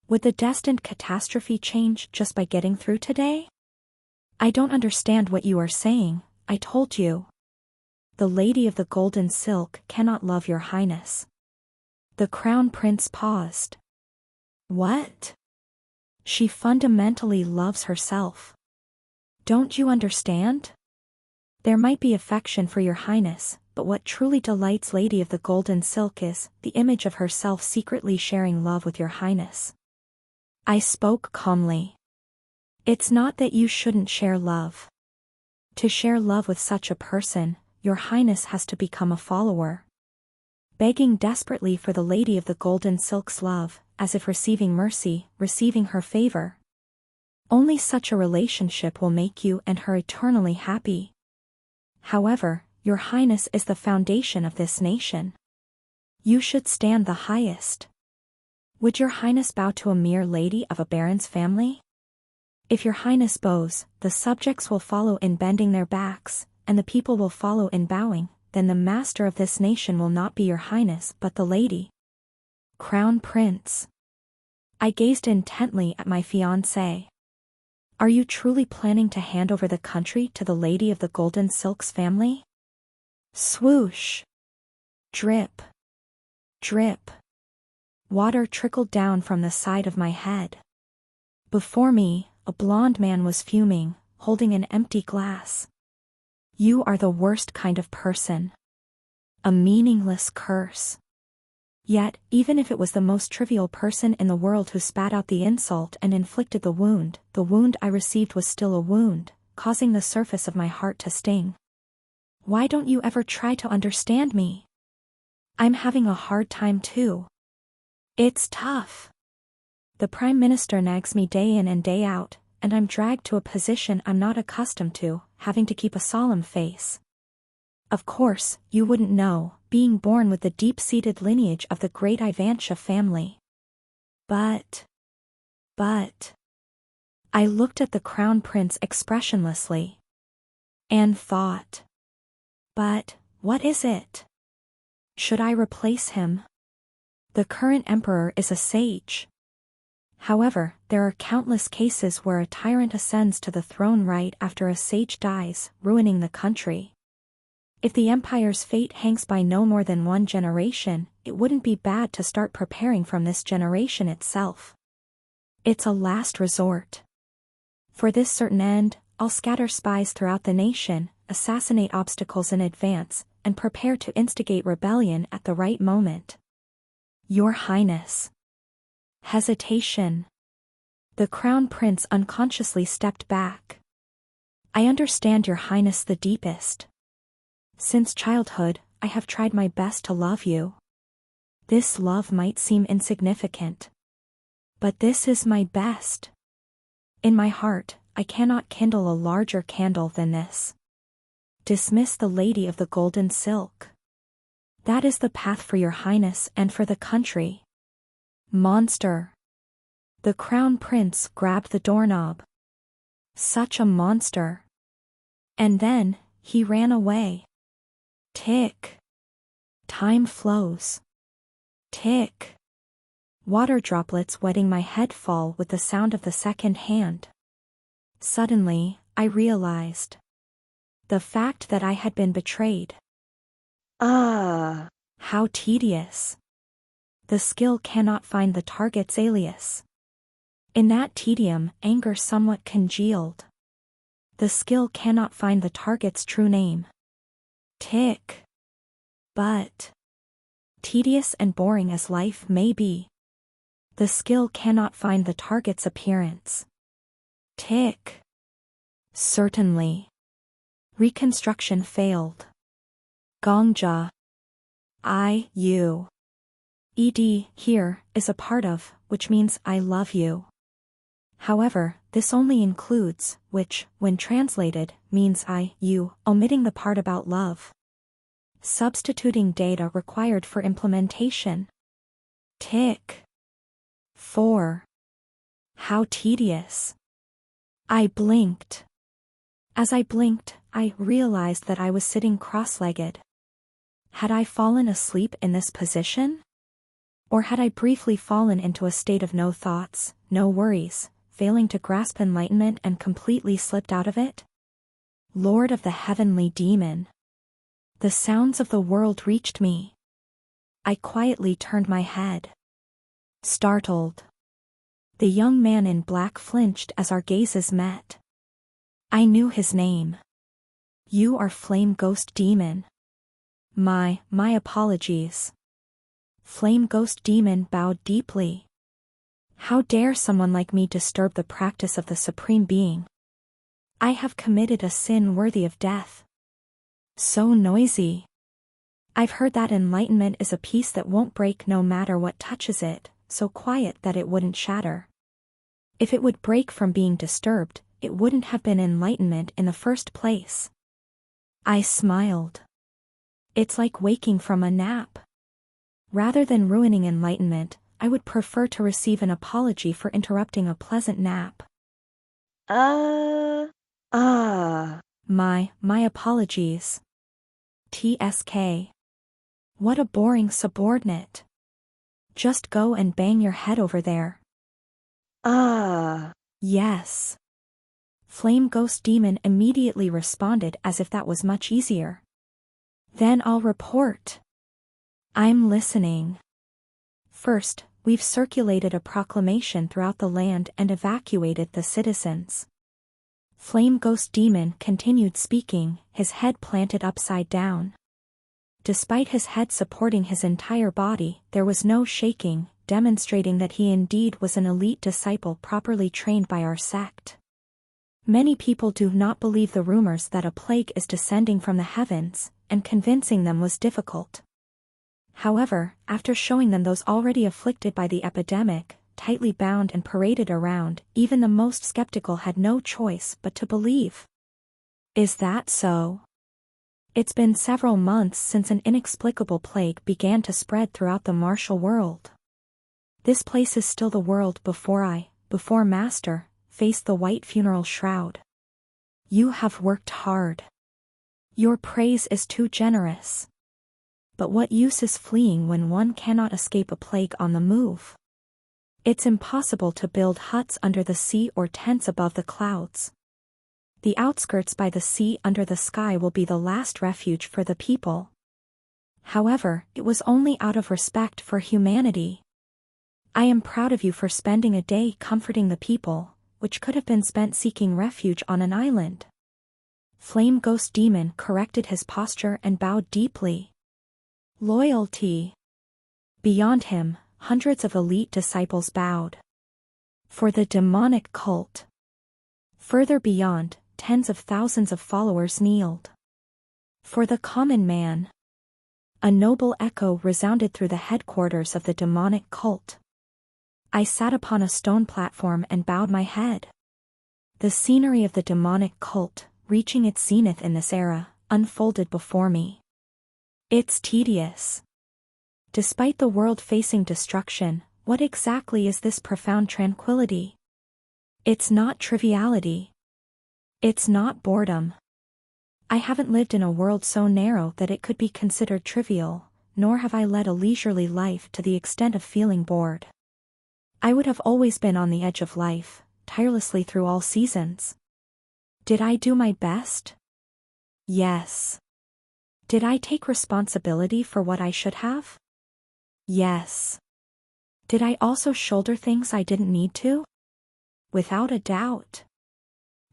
Would the destined catastrophe change just by getting through today? I don't understand what you are saying, I told you. The Lady of the Golden Silk cannot love your highness. The Crown Prince paused. What? She fundamentally loves herself. Don't you understand? There might be affection for your highness, but what truly delights Lady of the Golden Silk is the image of herself secretly sharing love with your highness. I spoke calmly. It's not that you shouldn't share love. To share love with such a person, your highness has to become a follower. Begging desperately for the Lady of the Golden Silk's love, as if receiving mercy, receiving her favor. Only such a relationship will make you and her eternally happy. However, your highness is the foundation of this nation. You should stand the highest. Would your highness bow to a mere lady of a baron's family? If your highness bows, the subjects will follow in bending their backs, and the people will follow in bowing, then the master of this nation will not be your highness but the lady. Crown Prince. I gazed intently at my fiancé. Are you truly planning to hand over the country to the Lady of the Golden Silk's family? Swoosh. Drip. Drip. Water trickled down from the side of my head. Before me, a blond man was fuming, holding an empty glass. You are the worst kind of person. A meaningless curse. Yet, even if it was the most trivial person in the world who spat out the insult and inflicted the wound I received was still a wound, causing the surface of my heart to sting. Why don't you ever try to understand me? I'm having a hard time too. It's tough. The Prime Minister nags me day in and day out, and I'm dragged to a position I'm not accustomed to, having to keep a solemn face. Of course, you wouldn't know, being born with the deep-seated lineage of the great Ivantia family. But... I looked at the Crown Prince expressionlessly. And thought. But, what is it? Should I replace him? The current emperor is a sage. However, there are countless cases where a tyrant ascends to the throne right after a sage dies, ruining the country. If the empire's fate hangs by no more than one generation, it wouldn't be bad to start preparing from this generation itself. It's a last resort. For this certain end, I'll scatter spies throughout the nation, assassinate obstacles in advance, and prepare to instigate rebellion at the right moment. Your Highness. Hesitation. The Crown Prince unconsciously stepped back. I understand your Highness the deepest. Since childhood, I have tried my best to love you. This love might seem insignificant. But this is my best. In my heart, I cannot kindle a larger candle than this. Dismiss the Lady of the Golden Silk. That is the path for your Highness and for the country. Monster. The Crown Prince grabbed the doorknob. Such a monster. And then, he ran away. Tick. Time flows. Tick. Water droplets wetting my head fall with the sound of the second hand. Suddenly, I realized. The fact that I had been betrayed. Ah. How tedious. The skill cannot find the target's alias. In that tedium, anger somewhat congealed. The skill cannot find the target's true name. Tick. But. Tedious and boring as life may be. The skill cannot find the target's appearance. Tick. Certainly. Reconstruction failed. Gongja. Ed here is a part of, which means I love you. However, this only includes, which, when translated, means you, omitting the part about love. Substituting data required for implementation. Tick. 4. How tedious. I blinked. As I blinked, I realized that I was sitting cross-legged. Had I fallen asleep in this position? Or had I briefly fallen into a state of no thoughts, no worries, failing to grasp enlightenment and completely slipped out of it? Lord of the heavenly demon. The sounds of the world reached me. I quietly turned my head. Startled. The young man in black flinched as our gazes met. I knew his name. You are Flame Ghost Demon. My apologies. Flame Ghost Demon bowed deeply. How dare someone like me disturb the practice of the Supreme Being? I have committed a sin worthy of death. So noisy. I've heard that enlightenment is a piece that won't break no matter what touches it, so quiet that it wouldn't shatter. If it would break from being disturbed, it wouldn't have been enlightenment in the first place. I smiled. It's like waking from a nap. Rather than ruining enlightenment, I would prefer to receive an apology for interrupting a pleasant nap. My apologies. TSK. What a boring subordinate. Just go and bang your head over there. Yes. Flame Ghost Demon immediately responded as if that was much easier. Then I'll report. I'm listening. First, we've circulated a proclamation throughout the land and evacuated the citizens. Flame Ghost Demon continued speaking, his head planted upside down. Despite his head supporting his entire body, there was no shaking, demonstrating that he indeed was an elite disciple properly trained by our sect. Many people do not believe the rumors that a plague is descending from the heavens, and convincing them was difficult. However, after showing them those already afflicted by the epidemic, tightly bound and paraded around, even the most skeptical had no choice but to believe. Is that so? It's been several months since an inexplicable plague began to spread throughout the martial world. This place is still the world before Master, faced the white funeral shroud. You have worked hard. Your praise is too generous. But what use is fleeing when one cannot escape a plague on the move? It's impossible to build huts under the sea or tents above the clouds. The outskirts by the sea under the sky will be the last refuge for the people. However, it was only out of respect for humanity. I am proud of you for spending a day comforting the people, which could have been spent seeking refuge on an island. Flame Ghost Demon corrected his posture and bowed deeply. Loyalty. Beyond him, hundreds of elite disciples bowed. For the demonic cult. Further beyond, tens of thousands of followers kneeled. For the common man. A noble echo resounded through the headquarters of the demonic cult. I sat upon a stone platform and bowed my head. The scenery of the demonic cult, reaching its zenith in this era, unfolded before me. It's tedious. Despite the world facing destruction, what exactly is this profound tranquility? It's not triviality. It's not boredom. I haven't lived in a world so narrow that it could be considered trivial, nor have I led a leisurely life to the extent of feeling bored. I would have always been on the edge of life, tirelessly through all seasons. Did I do my best? Yes. Did I take responsibility for what I should have? Yes. Did I also shoulder things I didn't need to? Without a doubt.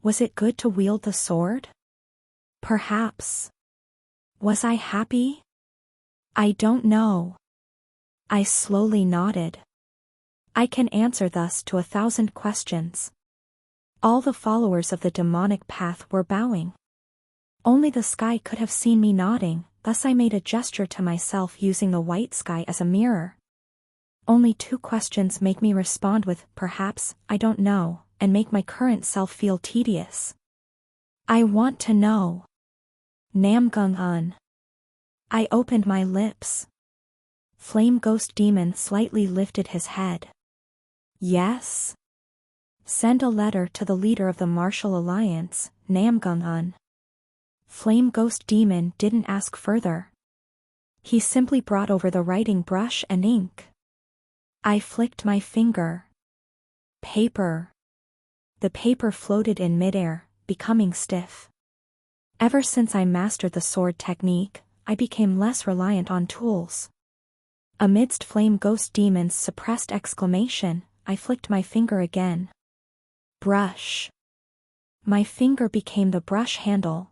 Was it good to wield the sword? Perhaps. Was I happy? I don't know. I slowly nodded. I can answer thus to 1,000 questions. All the followers of the demonic path were bowing. Only the sky could have seen me nodding, thus I made a gesture to myself using the white sky as a mirror. Only 2 questions make me respond with, perhaps, I don't know, and make my current self feel tedious. I want to know. Namgung-un. I opened my lips. Flame Ghost Demon slightly lifted his head. Yes? Send a letter to the leader of the Martial Alliance, Namgung-un. Flame Ghost Demon didn't ask further. He simply brought over the writing brush and ink. I flicked my finger. Paper. The paper floated in midair, becoming stiff. Ever since I mastered the sword technique, I became less reliant on tools. Amidst Flame Ghost Demon's suppressed exclamation, I flicked my finger again. Brush. My finger became the brush handle.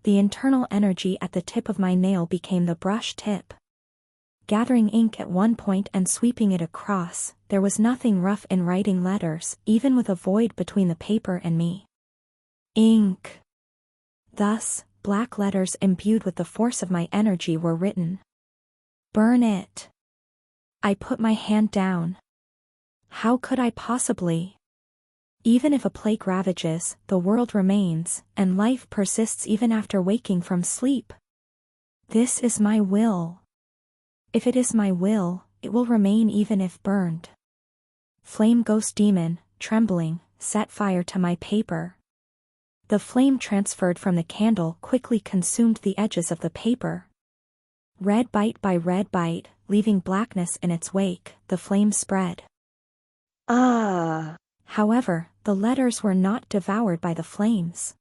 The internal energy at the tip of my nail became the brush tip. Gathering ink at one point and sweeping it across, there was nothing rough in writing letters, even with a void between the paper and me. Ink. Thus, black letters imbued with the force of my energy were written. Burn it. I put my hand down. How could I possibly? Even if a plague ravages, the world remains, and life persists even after waking from sleep. This is my will. If it is my will, it will remain even if burned. Flame Ghost Demon, trembling, set fire to my paper. The flame transferred from the candle quickly consumed the edges of the paper. Red bite by red bite, leaving blackness in its wake, the flame spread. Ah! However, the letters were not devoured by the flames.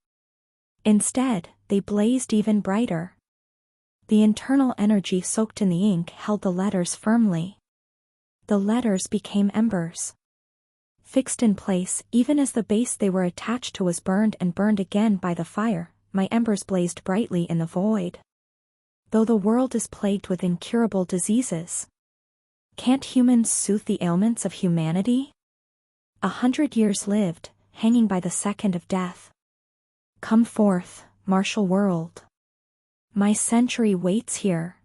Instead, they blazed even brighter. The internal energy soaked in the ink held the letters firmly. The letters became embers. Fixed in place, even as the base they were attached to was burned and burned again by the fire, my embers blazed brightly in the void. Though the world is plagued with incurable diseases, can't humans soothe the ailments of humanity? 100 years lived, hanging by the second of death. Come forth, martial world. My century waits here.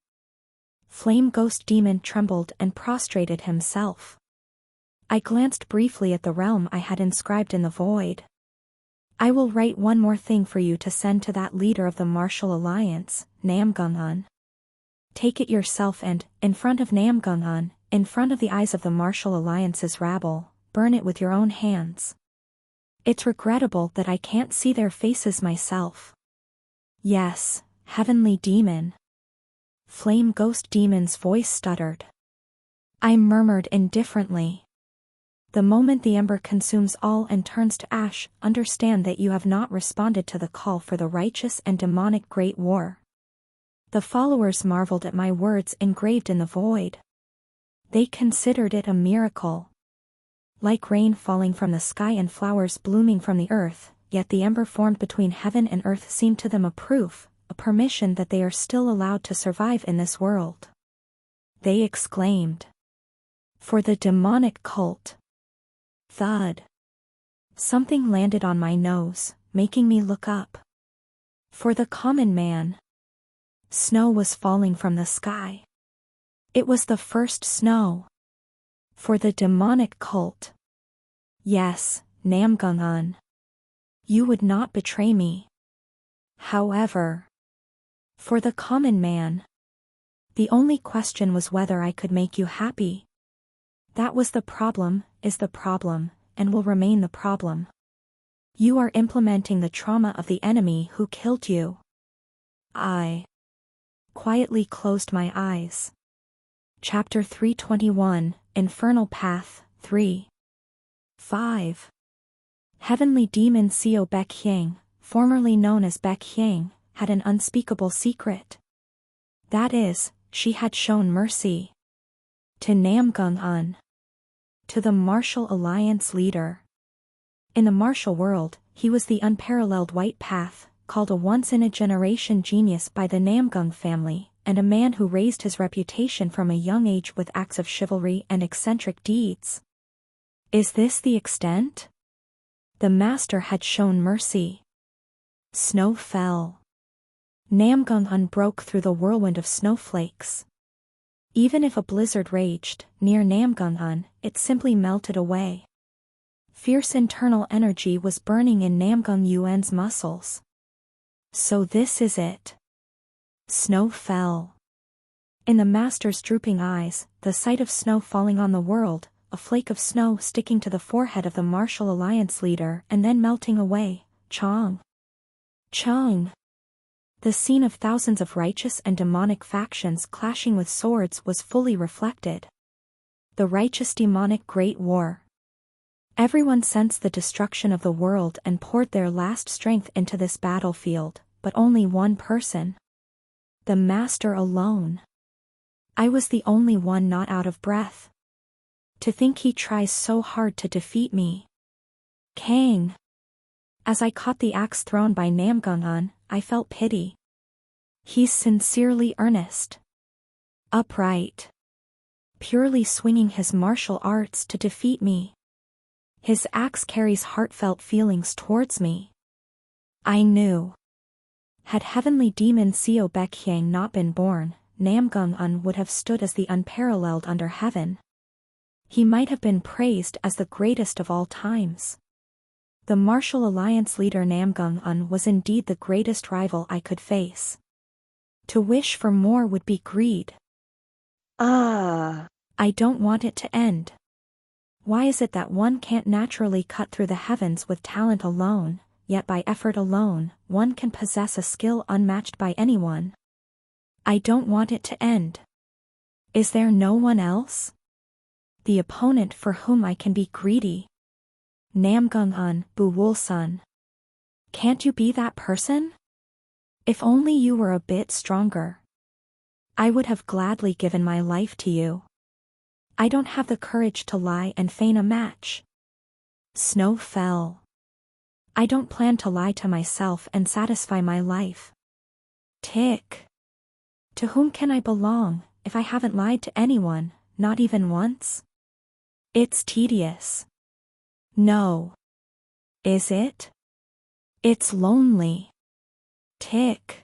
Flame Ghost Demon trembled and prostrated himself. I glanced briefly at the realm I had inscribed in the void. I will write one more thing for you to send to that leader of the Martial Alliance, Namgung-un. Take it yourself and, in front of Namgung-un, in front of the eyes of the Martial Alliance's rabble, burn it with your own hands. It's regrettable that I can't see their faces myself. Yes, Heavenly Demon. Flame Ghost Demon's voice stuttered. I murmured indifferently. The moment the ember consumes all and turns to ash, understand that you have not responded to the call for the righteous and demonic great war. The followers marveled at my words engraved in the void. They considered it a miracle. Like rain falling from the sky and flowers blooming from the earth, yet the ember formed between heaven and earth seemed to them a proof, a permission that they are still allowed to survive in this world. They exclaimed. For the demonic cult. Thud. Something landed on my nose, making me look up. For the common man. Snow was falling from the sky. It was the first snow. For the demonic cult. Yes, Namgung-un. You would not betray me. However, for the common man, the only question was whether I could make you happy. That was the problem, is the problem, and will remain the problem. You are implementing the trauma of the enemy who killed you. I quietly closed my eyes. Chapter 321, Infernal Path, 3. 5. Heavenly Demon Seo Baek-hyang, formerly known as Baek-hyang, had an unspeakable secret. That is, she had shown mercy. To Namgung-un. To the Martial Alliance leader. In the martial world, he was the unparalleled White Path, called a once-in-a-generation genius by the Namgung family, and a man who raised his reputation from a young age with acts of chivalry and eccentric deeds. Is this the extent? The master had shown mercy. Snow fell. Namgung-un broke through the whirlwind of snowflakes. Even if a blizzard raged near Namgung-un, it simply melted away. Fierce internal energy was burning in Namgung-un's muscles. So this is it. Snow fell. In the master's drooping eyes, the sight of snow falling on the world, a flake of snow sticking to the forehead of the Martial Alliance leader and then melting away, Chong. Chong. The scene of thousands of righteous and demonic factions clashing with swords was fully reflected. The righteous demonic Great War. Everyone sensed the destruction of the world and poured their last strength into this battlefield, but only one person. The master alone. I was the only one not out of breath. To think he tries so hard to defeat me. Kang. As I caught the axe thrown by Namgung-un, I felt pity. He's sincerely earnest. Upright. Purely swinging his martial arts to defeat me. His axe carries heartfelt feelings towards me. I knew. Had heavenly demon Seo Baekhyang not been born, Namgung-un would have stood as the unparalleled under heaven. He might have been praised as the greatest of all times. The Martial Alliance leader Namgung-un was indeed the greatest rival I could face. To wish for more would be greed. Ah. I don't want it to end. Why is it that one can't naturally cut through the heavens with talent alone, yet by effort alone, one can possess a skill unmatched by anyone? I don't want it to end. Is there no one else? The opponent for whom I can be greedy? Namgung-un, Bu-wul-sun. Can't you be that person? If only you were a bit stronger. I would have gladly given my life to you. I don't have the courage to lie and feign a match. Snow fell. I don't plan to lie to myself and satisfy my life. Tick. To whom can I belong, if I haven't lied to anyone, not even once? It's tedious. No. Is it? It's lonely. Tick.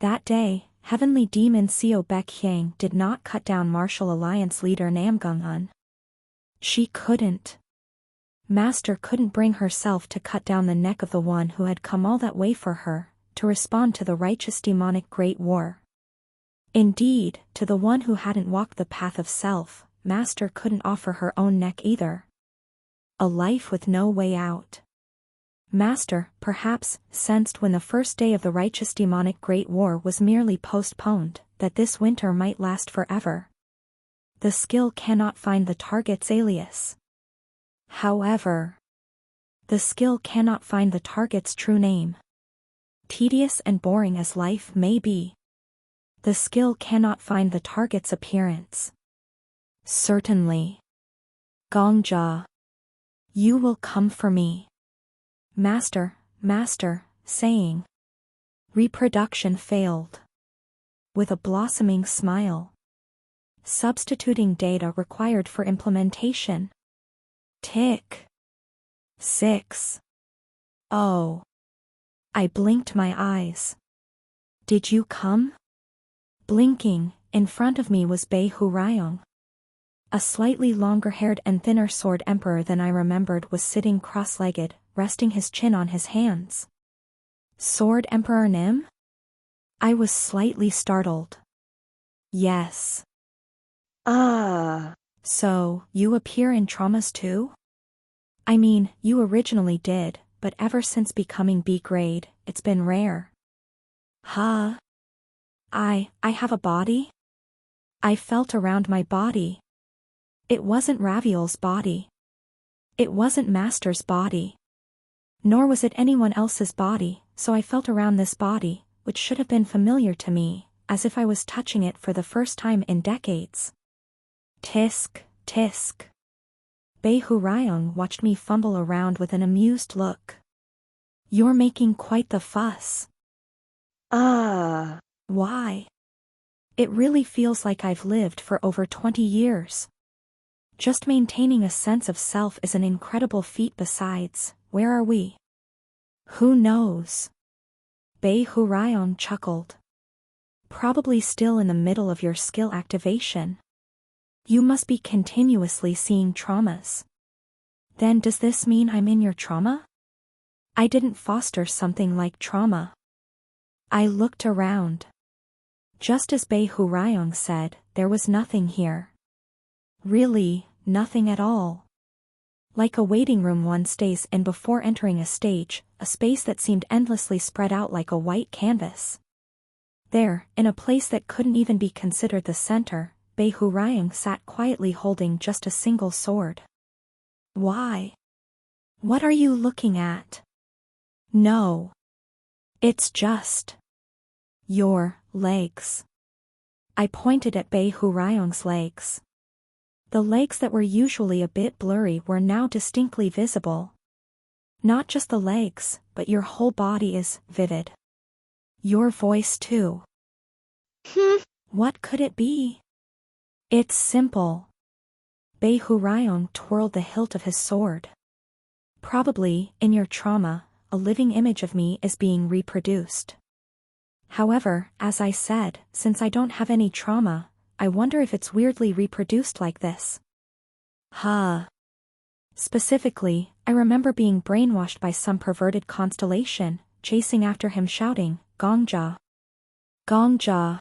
That day, heavenly demon Seo Baekhyang did not cut down Martial Alliance leader Namgung-un. She couldn't. Master couldn't bring herself to cut down the neck of the one who had come all that way for her, to respond to the righteous demonic Great War. Indeed, to the one who hadn't walked the path of self, Master couldn't offer her own neck either. A life with no way out. Master, perhaps, sensed when the first day of the righteous demonic Great War was merely postponed, that this winter might last forever. The skill cannot find the target's alias. However, the skill cannot find the target's true name. Tedious and boring as life may be, the skill cannot find the target's appearance. Certainly. Gongja. You will come for me. Master, master, saying. Reproduction failed. With a blossoming smile. Substituting data required for implementation. Tick. 6. Oh. I blinked my eyes. Did you come? Blinking, in front of me was Bei Hurayong. A slightly longer-haired and thinner sword emperor than I remembered was sitting cross-legged, resting his chin on his hands. Sword Emperor Nim? I was slightly startled. Yes. Ah. So, you appear in traumas too? I mean, you originally did, but ever since becoming B grade, it's been rare. Huh? I have a body? I felt around my body. It wasn't Raviol's body. It wasn't Master's body. Nor was it anyone else's body, so I felt around this body, which should have been familiar to me, as if I was touching it for the first time in decades. Tisk, tisk. Bei Hurayong watched me fumble around with an amused look. You're making quite the fuss. Ah. Why? It really feels like I've lived for over 20 years. Just maintaining a sense of self is an incredible feat besides. Where are we? Who knows? Bei Hurayong chuckled. Probably still in the middle of your skill activation. You must be continuously seeing traumas. Then does this mean I'm in your trauma? I didn't foster something like trauma. I looked around. Just as Bei Hurayong said, there was nothing here. Really, nothing at all. Like a waiting room one stays in before entering a stage, a space that seemed endlessly spread out like a white canvas. There, in a place that couldn't even be considered the center, Bei Hurayong sat quietly holding just a single sword. Why? What are you looking at? No. It's just your legs. I pointed at Bei Hurayong's legs. The legs that were usually a bit blurry were now distinctly visible. Not just the legs, but your whole body is vivid. Your voice too. What could it be? It's simple. Bei Hurayong twirled the hilt of his sword. Probably, in your trauma, a living image of me is being reproduced. However, as I said, since I don't have any trauma, I wonder if it's weirdly reproduced like this. Specifically, I remember being brainwashed by some perverted constellation, chasing after him shouting, Gongja. Gongja.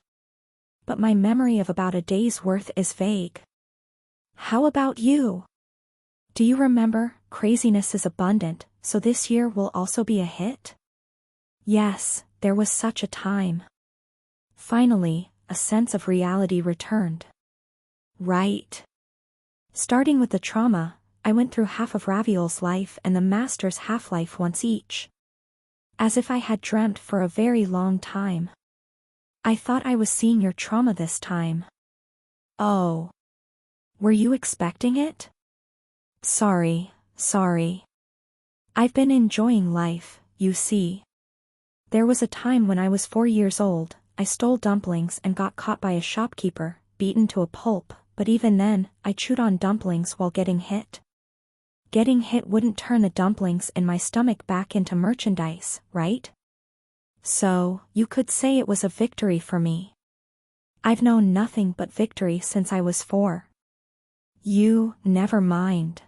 But my memory of about a day's worth is vague. How about you? Do you remember, craziness is abundant, so this year will also be a hit? Yes, there was such a time. Finally, a sense of reality returned. Right. Starting with the trauma, I went through half of Raviol's life and the Master's half-life once each. As if I had dreamt for a very long time. I thought I was seeing your trauma this time. Oh. Were you expecting it? Sorry. I've been enjoying life, you see. There was a time when I was 4 years old, I stole dumplings and got caught by a shopkeeper, beaten to a pulp, but even then, I chewed on dumplings while getting hit. Getting hit wouldn't turn the dumplings in my stomach back into merchandise, right? So, you could say it was a victory for me. I've known nothing but victory since I was 4. Never mind.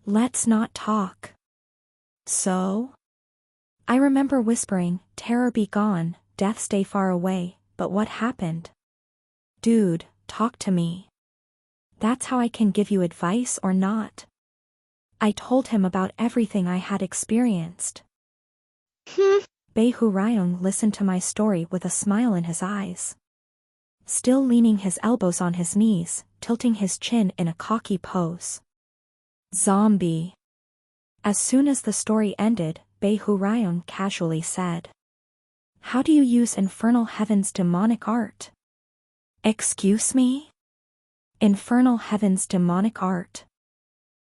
Let's not talk. So? I remember whispering, terror be gone, death stay far away, but what happened? Dude, talk to me. That's how I can give you advice or not. I told him about everything I had experienced. Bei Hurayong listened to my story with a smile in his eyes. Still leaning his elbows on his knees, tilting his chin in a cocky pose. Zombie. As soon as the story ended, Bei Hurayong casually said. How do you use Infernal Heaven's demonic art? Excuse me? Infernal Heaven's demonic art.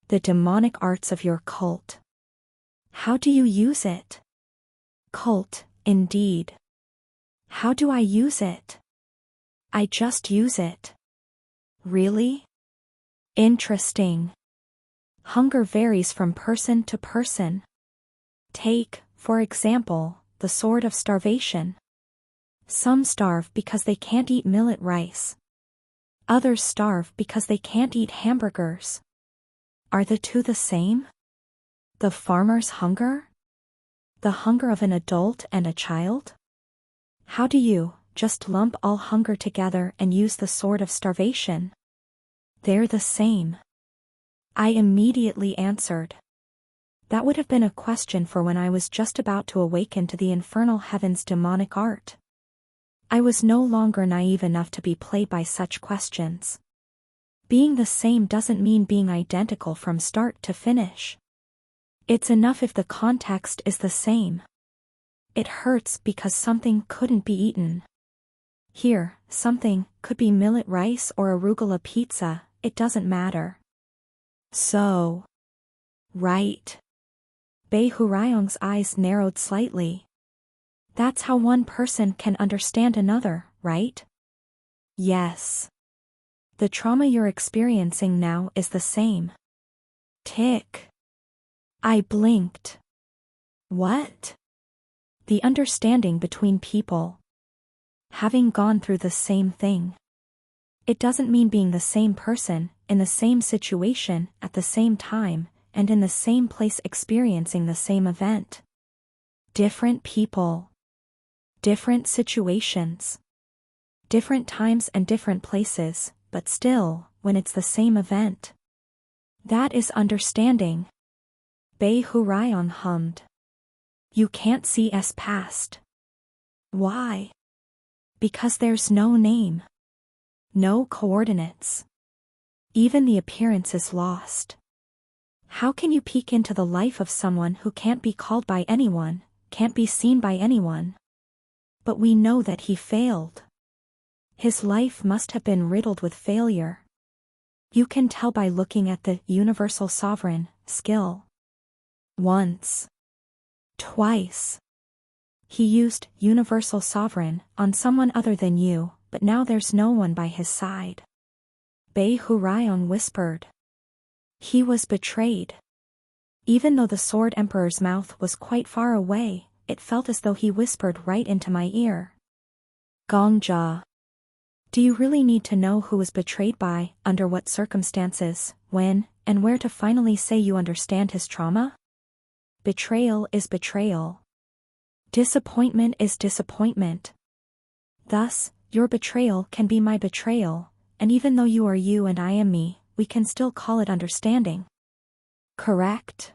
The demonic arts of your cult. How do you use it? Cult, indeed. How do I use it? I just use it. Really? Interesting. Hunger varies from person to person. Take, for example, the sword of starvation. Some starve because they can't eat millet rice. Others starve because they can't eat hamburgers. Are the two the same? The farmer's hunger? The hunger of an adult and a child? How do you just lump all hunger together and use the sword of starvation? They're the same. I immediately answered. That would have been a question for when I was just about to awaken to the Infernal Heaven's demonic art. I was no longer naive enough to be played by such questions. Being the same doesn't mean being identical from start to finish. It's enough if the context is the same. It hurts because something couldn't be eaten. Here, something could be millet rice or arugula pizza, it doesn't matter. So. Right. Bei Hurayong's eyes narrowed slightly. That's how one person can understand another, right? Yes. The trauma you're experiencing now is the same. Tick. I blinked. What? The understanding between people. Having gone through the same thing. It doesn't mean being the same person, in the same situation, at the same time, and in the same place experiencing the same event. Different people. Different situations. Different times and different places, but still, when it's the same event. That is understanding. ClassRevivalHunter hummed. You can't see us past. Why? Because there's no name. No coordinates. Even the appearance is lost. How can you peek into the life of someone who can't be called by anyone, can't be seen by anyone? But we know that he failed. His life must have been riddled with failure. You can tell by looking at the universal sovereign skill. Once. Twice. He used universal sovereign on someone other than you, but now there's no one by his side. ClassRevivalHunter whispered. He was betrayed. Even though the Sword Emperor's mouth was quite far away, it felt as though he whispered right into my ear. Gongja. Do you really need to know who was betrayed by, under what circumstances, when, and where to finally say you understand his trauma? Betrayal is betrayal. Disappointment is disappointment. Thus, your betrayal can be my betrayal, and even though you are you and I am me, we can still call it understanding. Correct?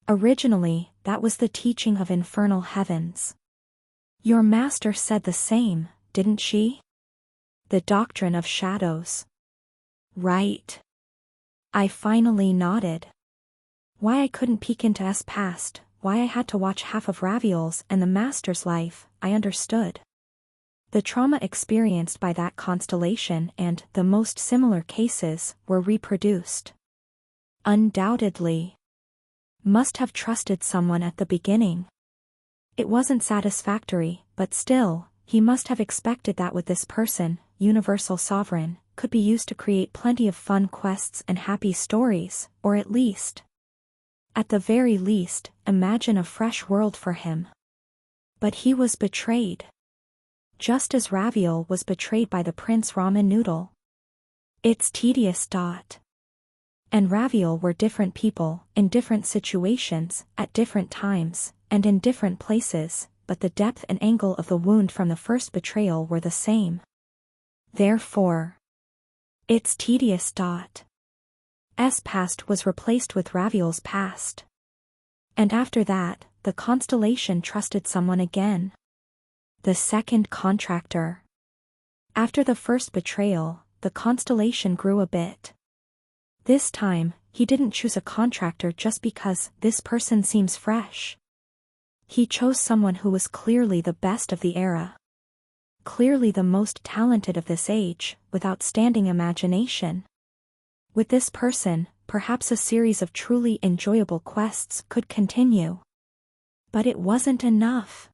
Originally, that was the teaching of infernal heavens. Your master said the same, didn't she? The doctrine of shadows. Right. I finally nodded. Why I couldn't peek into us past, why I had to watch half of Raviol's and the master's life, I understood. The trauma experienced by that constellation and the most similar cases were reproduced. Undoubtedly. Must have trusted someone at the beginning. It wasn't satisfactory, but still, he must have expected that with this person, universal sovereign, could be used to create plenty of fun quests and happy stories, or at the very least, imagine a fresh world for him. But he was betrayed. Just as Raviol was betrayed by the Prince Ramen Noodle. It's tedious. And Raviol were different people, in different situations, at different times, and in different places, but the depth and angle of the wound from the first betrayal were the same. Therefore, it's tedious. S past was replaced with Raviol's past. And after that, the constellation trusted someone again. The second contractor. After the first betrayal, the constellation grew a bit. This time, he didn't choose a contractor just because this person seems fresh. He chose someone who was clearly the best of the era. Clearly the most talented of this age, with outstanding imagination. With this person, perhaps a series of truly enjoyable quests could continue. But it wasn't enough.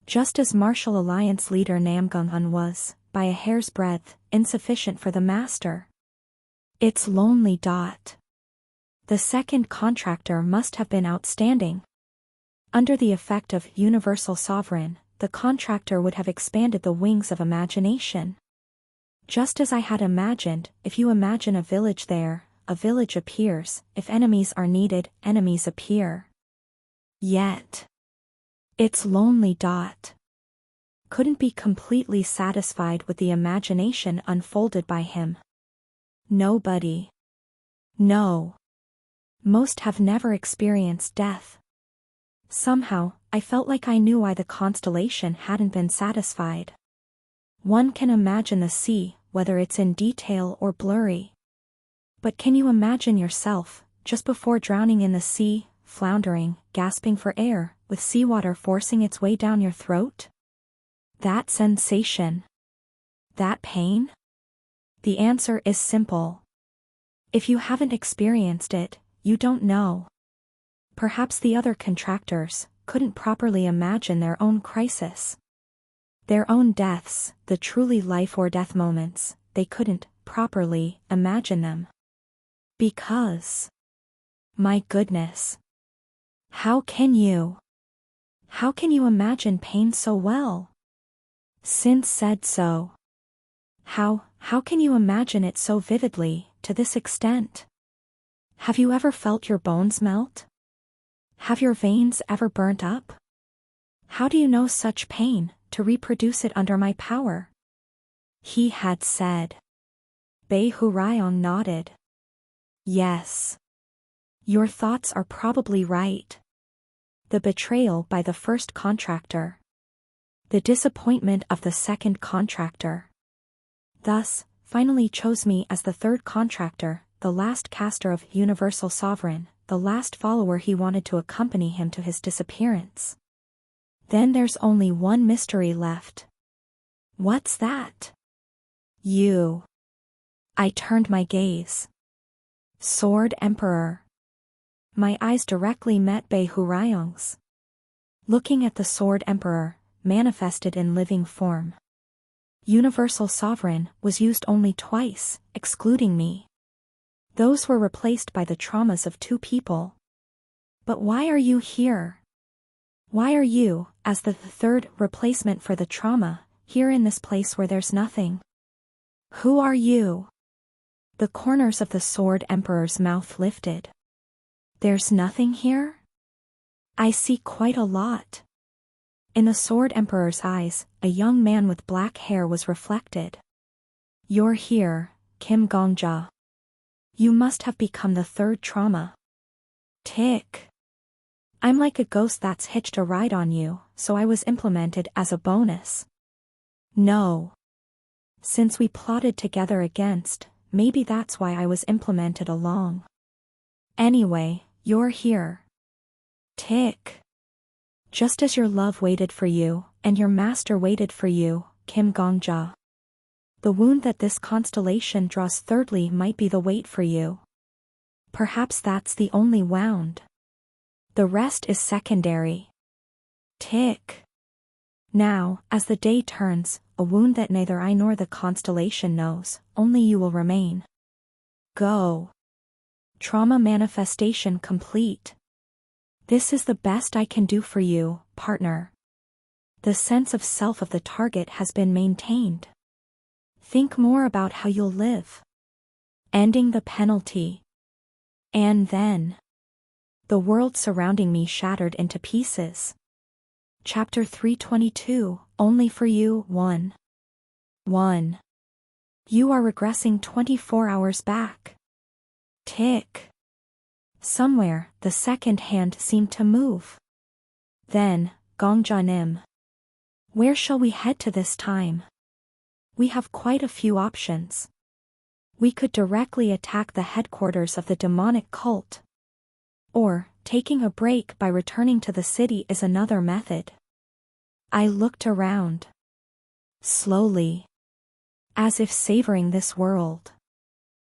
Just as Martial Alliance leader Namgung-un was, by a hair's breadth, insufficient for the master. It's lonely. The second contractor must have been outstanding. Under the effect of universal sovereign, the contractor would have expanded the wings of imagination. Just as I had imagined, if you imagine a village there, a village appears, if enemies are needed, enemies appear. Yet. It's lonely. Couldn't be completely satisfied with the imagination unfolded by him. Nobody. No. Most have never experienced death. Somehow, I felt like I knew why the constellation hadn't been satisfied. One can imagine the sea, whether it's in detail or blurry. But can you imagine yourself, just before drowning in the sea, floundering, gasping for air, with seawater forcing its way down your throat? That sensation. That pain? The answer is simple. If you haven't experienced it, you don't know. Perhaps the other contractors couldn't properly imagine their own crisis. Their own deaths, the truly life or death moments, they couldn't properly imagine them. Because. My goodness. How can you? How can you imagine pain so well? Sin said so. How can you imagine it so vividly, to this extent? Have you ever felt your bones melt? Have your veins ever burnt up? How do you know such pain, to reproduce it under my power? he had said. Bei Hurayong nodded. Yes. Your thoughts are probably right. The betrayal by the first contractor. The disappointment of the second contractor. Thus, finally chose me as the third contractor, the last caster of Universal Sovereign, the last follower he wanted to accompany him to his disappearance. Then there's only one mystery left. What's that? You. I turned my gaze. Sword Emperor. My eyes directly met Bei Hurayong's. Looking at the Sword Emperor, manifested in living form. Universal Sovereign was used only twice, excluding me. Those were replaced by the traumas of two people. But why are you here? Why are you, as the third replacement for the trauma, here in this place where there's nothing? Who are you? The corners of the Sword Emperor's mouth lifted. There's nothing here? I see quite a lot. In the Sword Emperor's eyes, a young man with black hair was reflected. You're here, Kim Gongja. You must have become the third trauma. Tick. I'm like a ghost that's hitched a ride on you, so I was implemented as a bonus. No. Since we plotted together against, maybe that's why I was implemented along. Anyway, you're here. Tick. Just as your love waited for you, and your master waited for you, Kim Gongja. The wound that this constellation draws thirdly might be the wait for you. Perhaps that's the only wound. The rest is secondary. Tick. Now, as the day turns, a wound that neither I nor the constellation knows, only you will remain. Go. Trauma manifestation complete. This is the best I can do for you, partner. The sense of self of the target has been maintained. Think more about how you'll live. Ending the penalty. And then. The world surrounding me shattered into pieces. Chapter 322, Only for You, 1. 1. You are regressing 24 hours back. Tick. Somewhere, the second hand seemed to move. Then, Gongja-nim. Where shall we head to this time? We have quite a few options. We could directly attack the headquarters of the demonic cult. Or, taking a break by returning to the city is another method. I looked around. Slowly. As if savoring this world.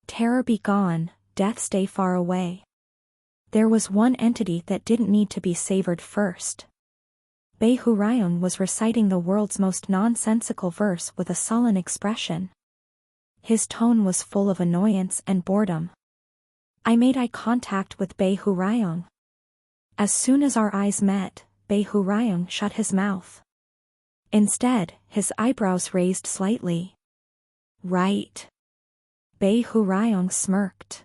Terror be gone, death stay far away. There was one entity that didn't need to be savored first. Bei Hurayong was reciting the world's most nonsensical verse with a sullen expression. His tone was full of annoyance and boredom. I made eye contact with Bei Hurayong. As soon as our eyes met, Bei Hurayong shut his mouth. Instead, his eyebrows raised slightly. Right. Bei Hurayong smirked.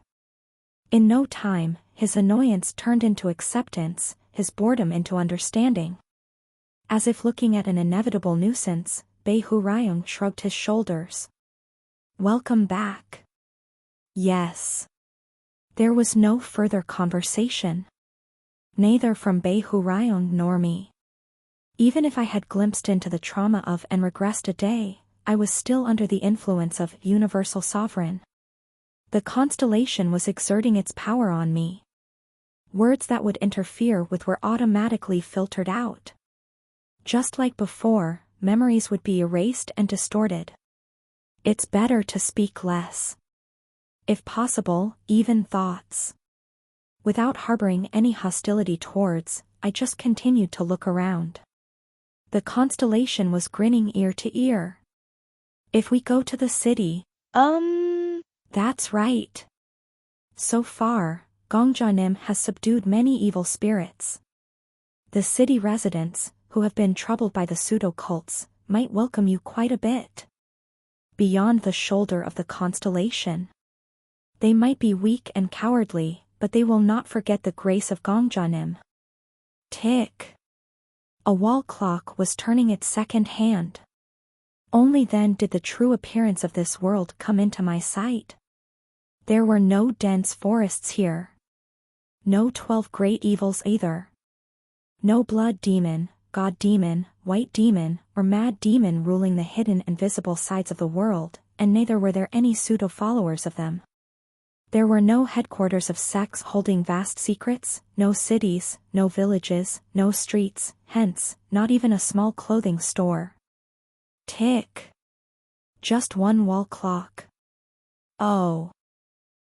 In no time, his annoyance turned into acceptance, his boredom into understanding. As if looking at an inevitable nuisance, Bei Hurayong shrugged his shoulders. Welcome back. Yes. There was no further conversation. Neither from Bei Hurayong nor me. Even if I had glimpsed into the trauma of and regressed a day, I was still under the influence of Universal Sovereign. The constellation was exerting its power on me. Words that would interfere with were automatically filtered out. Just like before, memories would be erased and distorted. It's better to speak less. If possible, even thoughts. Without harboring any hostility towards, I just continued to look around. The constellation was grinning ear to ear. If we go to the city, that's right. So far, Gongja-nim has subdued many evil spirits. The city residents, who have been troubled by the pseudo-cults, might welcome you quite a bit. Beyond the shoulder of the constellation. They might be weak and cowardly, but they will not forget the grace of Gongja-nim. Tick. A wall clock was turning its second hand. Only then did the true appearance of this world come into my sight. There were no dense forests here. No 12 great evils either. No blood demon, god demon, white demon, or mad demon ruling the hidden and visible sides of the world, and neither were there any pseudo-followers of them. There were no headquarters of sects holding vast secrets, no cities, no villages, no streets, hence, not even a small clothing store. Tick. Just one wall clock. Oh.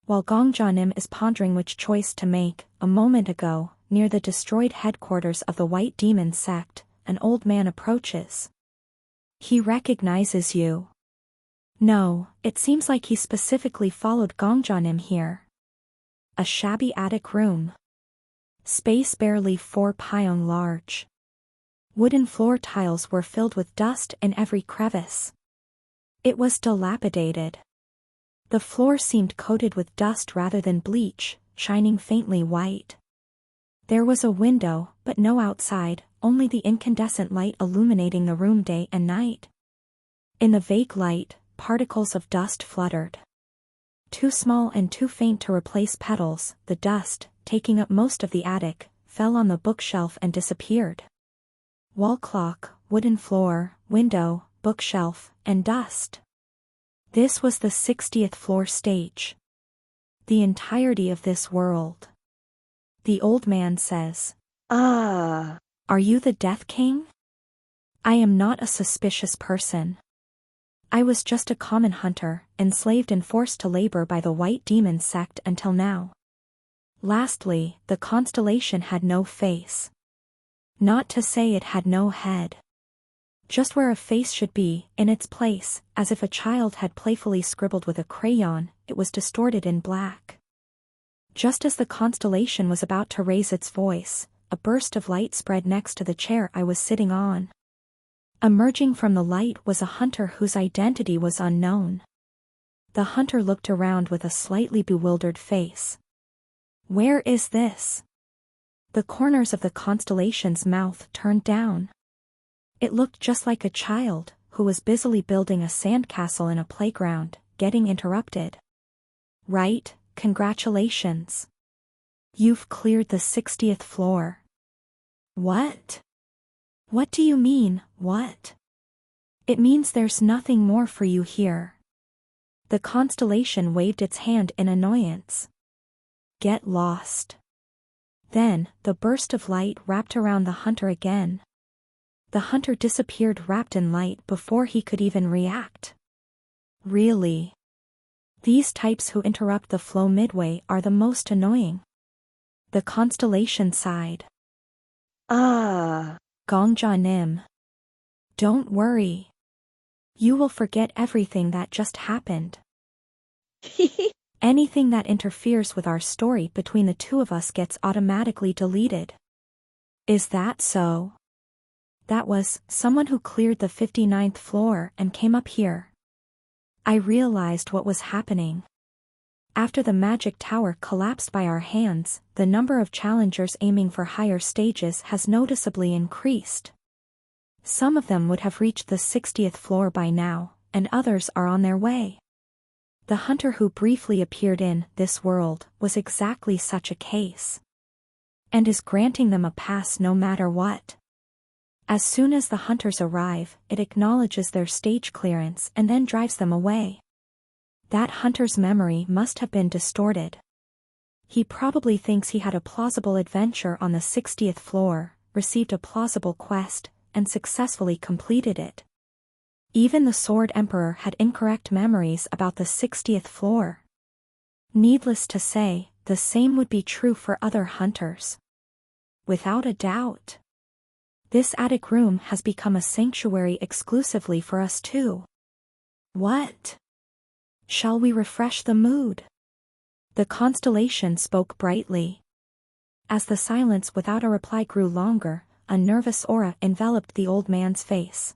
While Gongjanim is pondering which choice to make, a moment ago, near the destroyed headquarters of the White Demon sect, an old man approaches. He recognizes you. No, it seems like he specifically followed Gongjanim here. A shabby attic room. Space barely 4 pyong large. Wooden floor tiles were filled with dust in every crevice. It was dilapidated. The floor seemed coated with dust rather than bleach, shining faintly white. There was a window, but no outside, only the incandescent light illuminating the room day and night. In the vague light, particles of dust fluttered. Too small and too faint to replace petals, the dust, taking up most of the attic, fell on the bookshelf and disappeared. Wall clock, wooden floor, window, bookshelf, and dust. This was the 60th floor stage. The entirety of this world. The old man says, Ah. Are you the Death King? I am not a suspicious person. I was just a common hunter, enslaved and forced to labor by the White Demon sect until now. Lastly, the constellation had no face. Not to say it had no head. Just where a face should be, in its place, as if a child had playfully scribbled with a crayon, it was distorted in black. Just as the constellation was about to raise its voice, a burst of light spread next to the chair I was sitting on. Emerging from the light was a hunter whose identity was unknown. The hunter looked around with a slightly bewildered face. Where is this? The corners of the constellation's mouth turned down. It looked just like a child, who was busily building a sandcastle in a playground, getting interrupted. Right, congratulations. You've cleared the 60th floor. What? What do you mean, what? It means there's nothing more for you here. The constellation waved its hand in annoyance. Get lost. Then, the burst of light wrapped around the hunter again. The hunter disappeared wrapped in light before he could even react. Really? These types who interrupt the flow midway are the most annoying. The constellation sighed. Ah. Gongjanim. Don't worry. You will forget everything that just happened. Anything that interferes with our story between the two of us gets automatically deleted. Is that so? That was someone who cleared the 59th floor and came up here. I realized what was happening. After the magic tower collapsed by our hands, the number of challengers aiming for higher stages has noticeably increased. Some of them would have reached the 60th floor by now, and others are on their way. The hunter who briefly appeared in this world was exactly such a case. And is granting them a pass no matter what. As soon as the hunters arrive, it acknowledges their stage clearance and then drives them away. That hunter's memory must have been distorted. He probably thinks he had a plausible adventure on the 60th floor, received a plausible quest, and successfully completed it. Even the Sword Emperor had incorrect memories about the 60th floor. Needless to say, the same would be true for other hunters. Without a doubt. This attic room has become a sanctuary exclusively for us too. What? Shall we refresh the mood? The constellation spoke brightly. As the silence without a reply grew longer, a nervous aura enveloped the old man's face.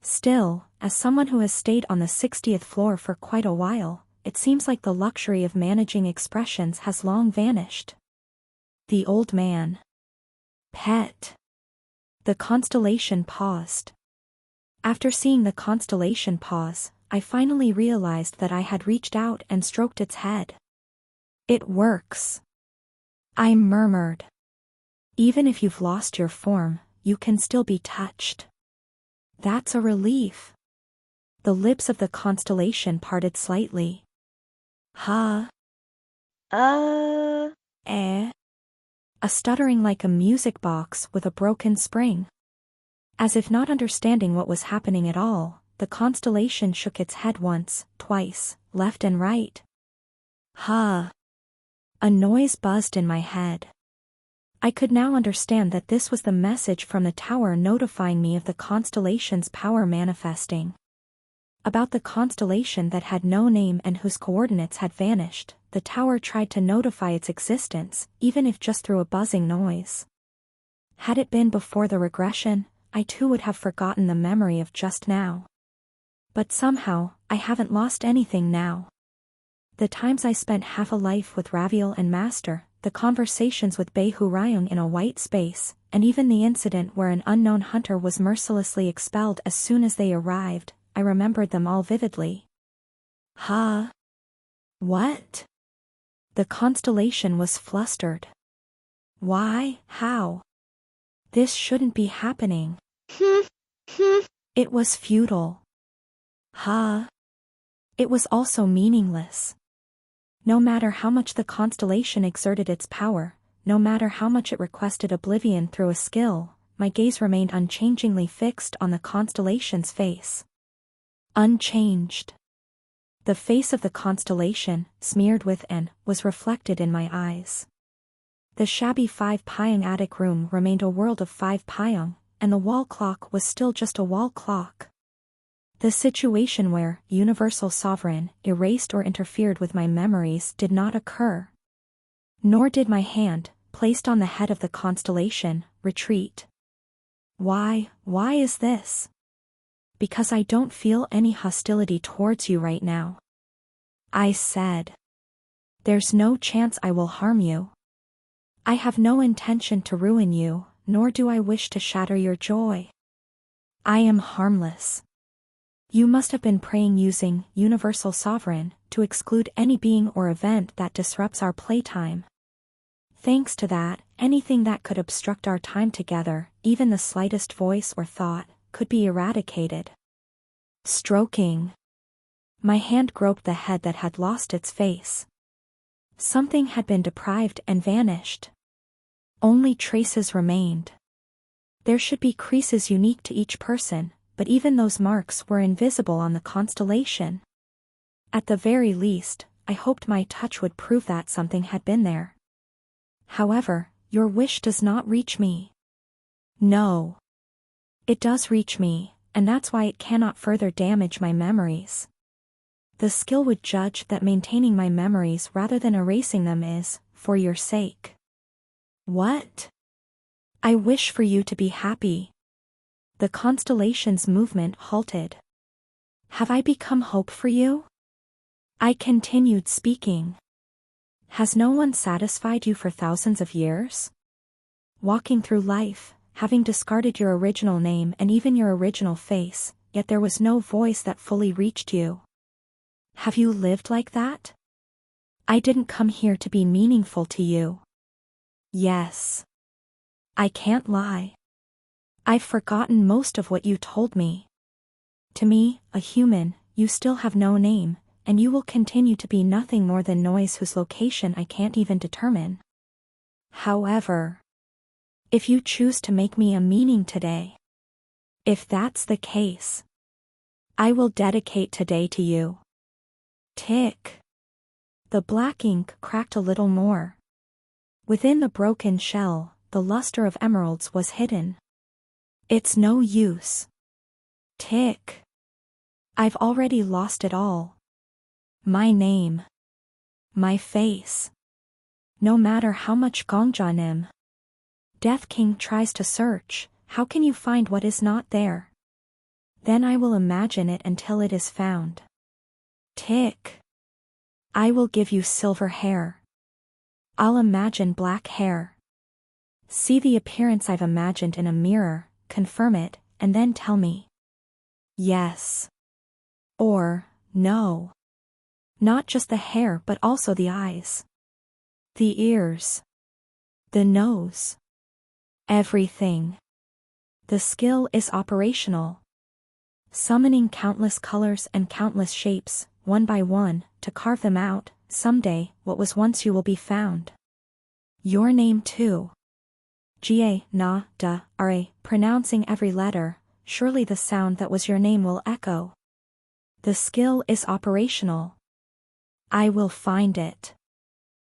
Still, as someone who has stayed on the 60th floor for quite a while, it seems like the luxury of managing expressions has long vanished. The old man. Pet. The constellation paused. After seeing the constellation pause, I finally realized that I had reached out and stroked its head. It works. I murmured. Even if you've lost your form, you can still be touched. That's a relief. The lips of the constellation parted slightly. Ha. Eh. A stuttering like a music box with a broken spring. As if not understanding what was happening at all, the constellation shook its head once, twice, left and right. Ha. A noise buzzed in my head. I could now understand that this was the message from the tower notifying me of the constellation's power manifesting. About the constellation that had no name and whose coordinates had vanished, the tower tried to notify its existence, even if just through a buzzing noise. Had it been before the regression, I too would have forgotten the memory of just now. But somehow, I haven't lost anything now. The times I spent half a life with Raviel and Master, the conversations with Behu Ryung in a white space, and even the incident where an unknown hunter was mercilessly expelled as soon as they arrived, I remembered them all vividly. Ha! What? The constellation was flustered. Why? How? This shouldn't be happening. It was futile. Ha! It was also meaningless. No matter how much the constellation exerted its power, no matter how much it requested oblivion through a skill, my gaze remained unchangingly fixed on the constellation's face. Unchanged. The face of the constellation, smeared with N, was reflected in my eyes. The shabby 5 Pyong attic room remained a world of 5 Pyong, and the wall clock was still just a wall clock. The situation where Universal Sovereign erased or interfered with my memories did not occur. Nor did my hand, placed on the head of the constellation, retreat. Why is this? Because I don't feel any hostility towards you right now. I said. There's no chance I will harm you. I have no intention to ruin you, nor do I wish to shatter your joy. I am harmless. You must have been praying using Universal Sovereign to exclude any being or event that disrupts our playtime. Thanks to that, anything that could obstruct our time together, even the slightest voice or thought, could be eradicated. Stroking. My hand groped the head that had lost its face. Something had been deprived and vanished. Only traces remained. There should be creases unique to each person, but even those marks were invisible on the constellation. At the very least, I hoped my touch would prove that something had been there. However, your wish does not reach me. No. It does reach me, and that's why it cannot further damage my memories. The skill would judge that maintaining my memories rather than erasing them is, for your sake. What? I wish for you to be happy. The constellation's movement halted. Have I become hope for you? I continued speaking. Has no one satisfied you for thousands of years? Walking through life, having discarded your original name and even your original face, yet there was no voice that fully reached you. Have you lived like that? I didn't come here to be meaningful to you. Yes. I can't lie. I've forgotten most of what you told me. To me, a human, you still have no name, and you will continue to be nothing more than noise whose location I can't even determine. However, if you choose to make me a meaning today, if that's the case, I will dedicate today to you. Tick. The black ink cracked a little more. Within the broken shell, the luster of emeralds was hidden. It's no use. Tick. I've already lost it all. My name. My face. No matter how much Gongjanim Death King tries to search, how can you find what is not there? Then I will imagine it until it is found. Tick. I will give you silver hair. I'll imagine black hair. See the appearance I've imagined in a mirror, confirm it, and then tell me. Yes. Or, no. Not just the hair but also the eyes. The ears. The nose. Everything. The skill is operational. Summoning countless colors and countless shapes, one by one, to carve them out. Someday, what was once you will be found. Your name too. Ga, na, da, ra, pronouncing every letter, surely the sound that was your name will echo. The skill is operational. I will find it.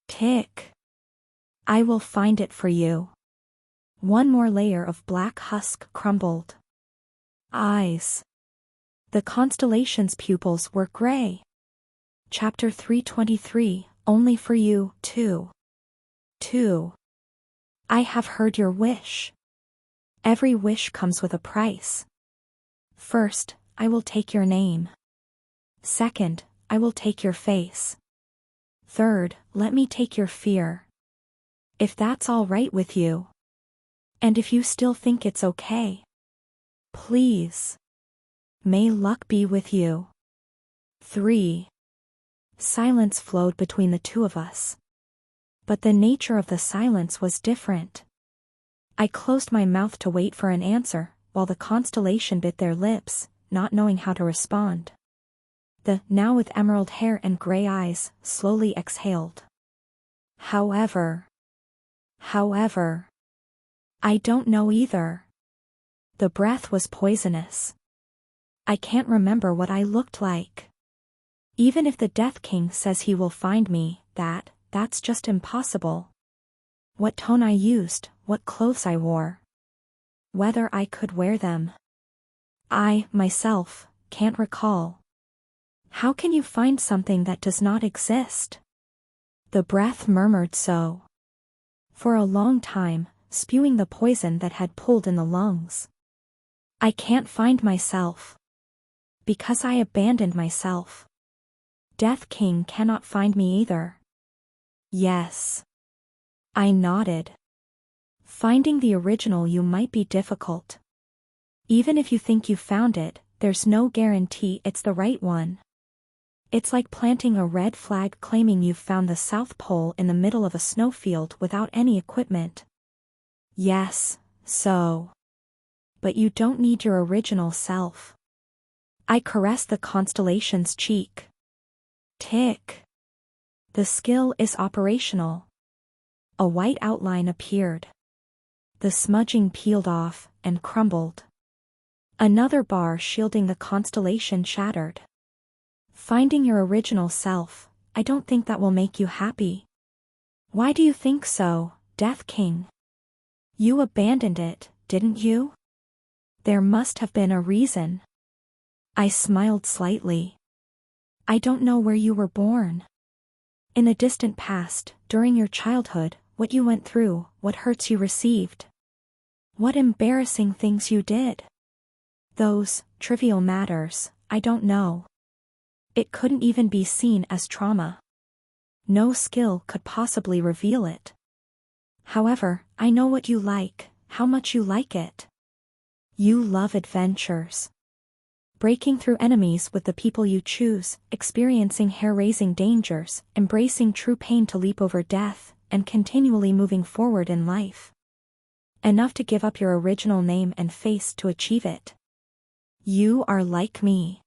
Tick. I will find it for you. One more layer of black husk crumbled. Eyes. The constellation's pupils were gray. Chapter 323, Only for You, 2. 2. I have heard your wish. Every wish comes with a price. First, I will take your name. Second, I will take your face. Third, let me take your fear. If that's all right with you. And if you still think it's okay. Please. May luck be with you. 3. Silence flowed between the two of us. But the nature of the silence was different. I closed my mouth to wait for an answer, while the constellation bit their lips, not knowing how to respond. The, now with emerald hair and gray eyes, slowly exhaled. However, I don't know either. The breath was poisonous. I can't remember what I looked like. Even if the Death King says he will find me, that's just impossible. What tone I used, what clothes I wore. Whether I could wear them. I, myself, can't recall. How can you find something that does not exist? The breath murmured so. For a long time, spewing the poison that had pooled in the lungs. I can't find myself. Because I abandoned myself. Death King cannot find me either. Yes. I nodded. Finding the original you might be difficult. Even if you think you found it, there's no guarantee it's the right one. It's like planting a red flag claiming you've found the South Pole in the middle of a snowfield without any equipment. Yes, so. But you don't need your original self. I caressed the constellation's cheek. Tick. The skill is operational. A white outline appeared. The smudging peeled off and crumbled. Another bar shielding the constellation shattered. Finding your original self, I don't think that will make you happy. Why do you think so, Death King? You abandoned it, didn't you? There must have been a reason. I smiled slightly. I don't know where you were born. In the distant past, during your childhood, what you went through, what hurts you received. What embarrassing things you did. Those, trivial matters, I don't know. It couldn't even be seen as trauma. No skill could possibly reveal it. However, I know what you like, how much you like it. You love adventures. Breaking through enemies with the people you choose, experiencing hair-raising dangers, embracing true pain to leap over death, and continually moving forward in life. Enough to give up your original name and face to achieve it. You are like me.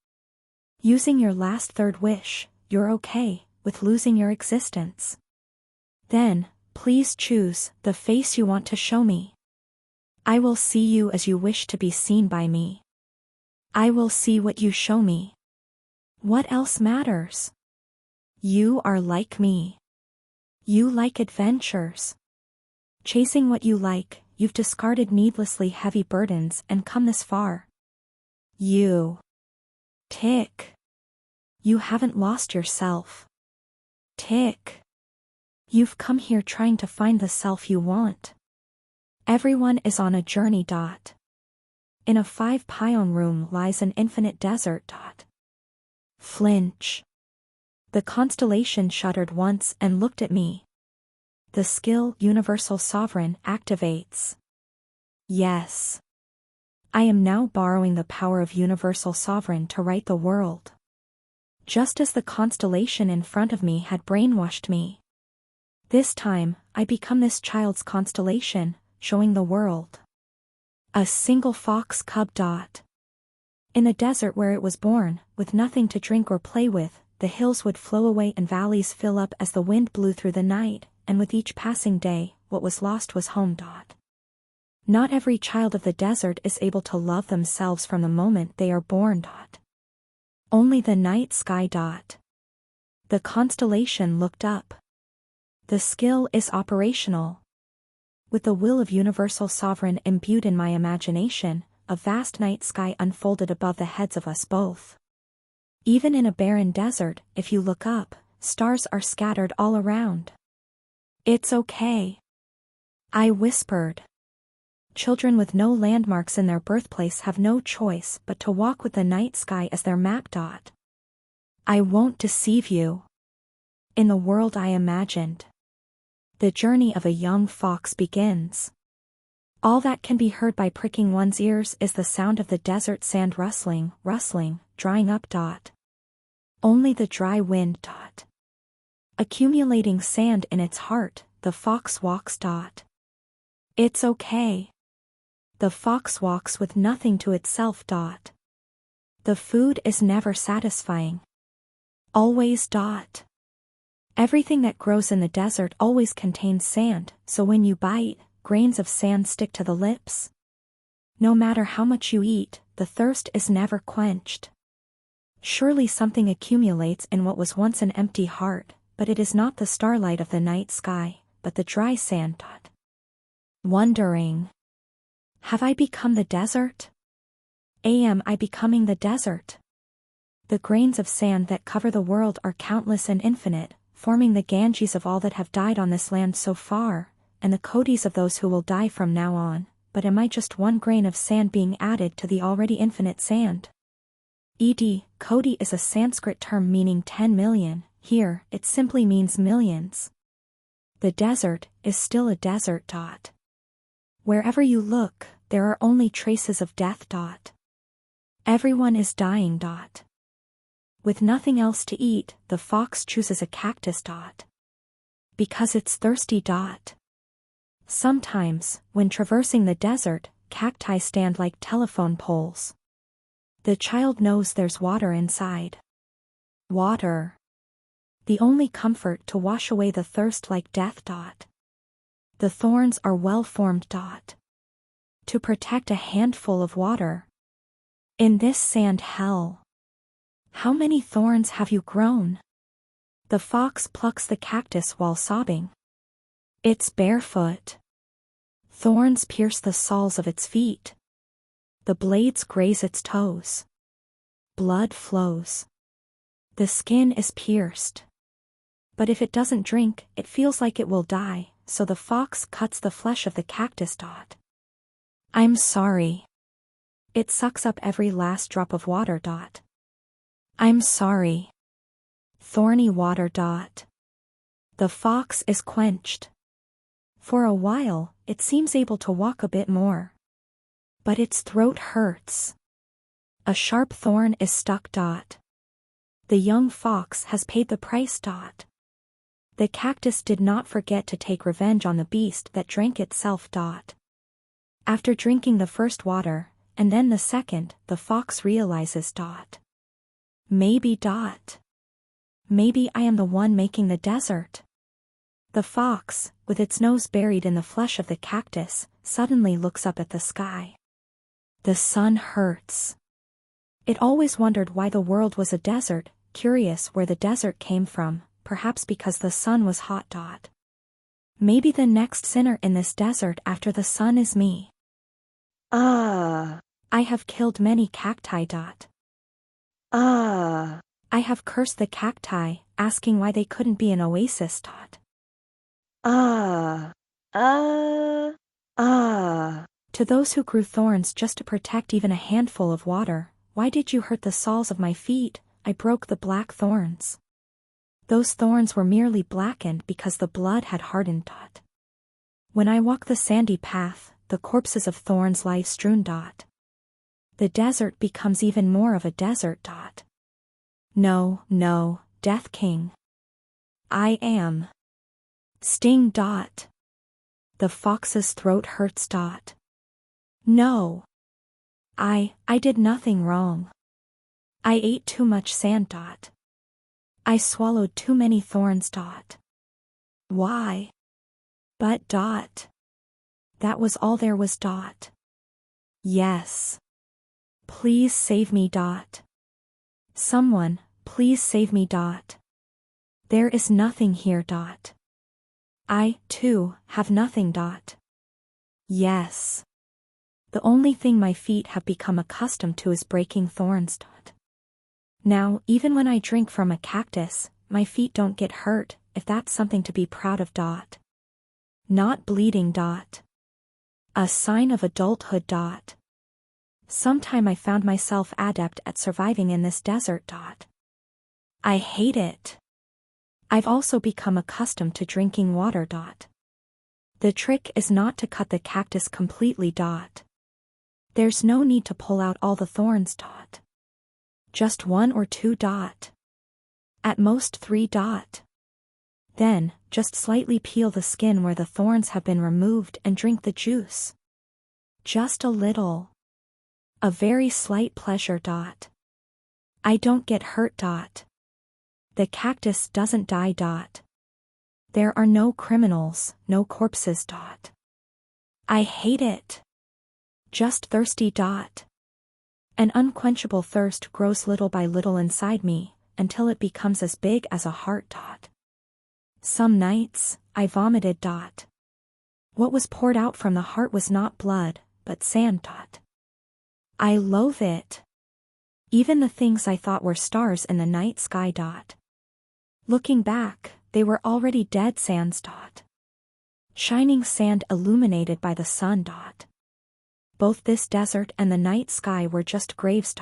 Using your last third wish, you're okay with losing your existence. Then, please choose the face you want to show me. I will see you as you wish to be seen by me. I will see what you show me. What else matters? You are like me. You like adventures. Chasing what you like, you've discarded needlessly heavy burdens and come this far. You. Tick. You haven't lost yourself. Tick. You've come here trying to find the self you want. Everyone is on a journey. In a 5-pion room lies an infinite desert. Flinch. The constellation shuddered once and looked at me. The skill Universal Sovereign activates. Yes. I am now borrowing the power of universal sovereign to right the world. Just as the constellation in front of me had brainwashed me. This time, I become this child's constellation, showing the world. A single fox cub. In the desert where it was born, with nothing to drink or play with, the hills would flow away and valleys fill up as the wind blew through the night, and with each passing day, what was lost was home. Not every child of the desert is able to love themselves from the moment they are born. Only the night sky. The constellation looked up. The skill is operational. With the will of universal sovereign imbued in my imagination, a vast night sky unfolded above the heads of us both. Even in a barren desert, if you look up, stars are scattered all around. It's okay. I whispered. Children with no landmarks in their birthplace have no choice but to walk with the night sky as their map. I won't deceive you. In the world I imagined, the journey of a young fox begins. All that can be heard by pricking one's ears is the sound of the desert sand rustling, drying up. Only the dry wind. Accumulating sand in its heart, the fox walks. It's okay. The fox walks with nothing to itself. The food is never satisfying. Always. Everything that grows in the desert always contains sand, so when you bite, grains of sand stick to the lips. No matter how much you eat, the thirst is never quenched. Surely something accumulates in what was once an empty heart, but it is not the starlight of the night sky, but the dry sand. Wondering. Have I become the desert? Am I becoming the desert? The grains of sand that cover the world are countless and infinite, forming the Ganges of all that have died on this land so far, and the Kodis of those who will die from now on, but am I just one grain of sand being added to the already infinite sand? Kodi is a Sanskrit term meaning 10 million, here, it simply means millions. The desert is still a desert. Wherever you look, there are only traces of death. Everyone is dying. With nothing else to eat, the fox chooses a cactus. Because it's thirsty. Sometimes, when traversing the desert, cacti stand like telephone poles. The child knows there's water inside. Water. The only comfort to wash away the thirst like death. The thorns are well formed. To protect a handful of water. In this sand hell. How many thorns have you grown? The fox plucks the cactus while sobbing. It's barefoot. Thorns pierce the soles of its feet. The blades graze its toes. Blood flows. The skin is pierced. But if it doesn't drink, it feels like it will die, so the fox cuts the flesh of the cactus. I'm sorry. It sucks up every last drop of water. I'm sorry. Thorny water. The fox is quenched. For a while, it seems able to walk a bit more. But its throat hurts. A sharp thorn is stuck. The young fox has paid the price. The cactus did not forget to take revenge on the beast that drank itself. After drinking the first water, and then the second, the fox realizes. Maybe. Maybe I am the one making the desert. The fox, with its nose buried in the flesh of the cactus, suddenly looks up at the sky. The sun hurts. It always wondered why the world was a desert, curious where the desert came from, perhaps because the sun was hot. Maybe the next sinner in this desert after the sun is me. I have killed many cacti. I have cursed the cacti, asking why they couldn't be an oasis. To those who grew thorns just to protect even a handful of water, why did you hurt the soles of my feet? I broke the black thorns. Those thorns were merely blackened because the blood had hardened. When I walk the sandy path, the corpses of thorns lie strewn. The desert becomes even more of a desert. No, no, Death King. I am. Sting. The fox's throat hurts. No. I did nothing wrong. I ate too much sand. I swallowed too many thorns. Why? But. That was all there was. Yes. Please save me. Someone, please save me. There is nothing here. I, too, have nothing. Yes. The only thing my feet have become accustomed to is breaking thorns. Now, even when I drink from a cactus, my feet don't get hurt, if that's something to be proud of. Not bleeding. A sign of adulthood. Sometime I found myself adept at surviving in this desert. I hate it. I've also become accustomed to drinking water. The trick is not to cut the cactus completely. There's no need to pull out all the thorns. Just 1 or 2. At most 3. Then, just slightly peel the skin where the thorns have been removed and drink the juice. Just a little. A very slight pleasure. I don't get hurt. The cactus doesn't die. There are no criminals, no corpses. I hate it. Just thirsty. An unquenchable thirst grows little by little inside me, until it becomes as big as a heart. Some nights, I vomited. What was poured out from the heart was not blood, but sand. I loathe it. Even the things I thought were stars in the night sky. Looking back, they were already dead sands. Shining sand illuminated by the sun. Both this desert and the night sky were just graves.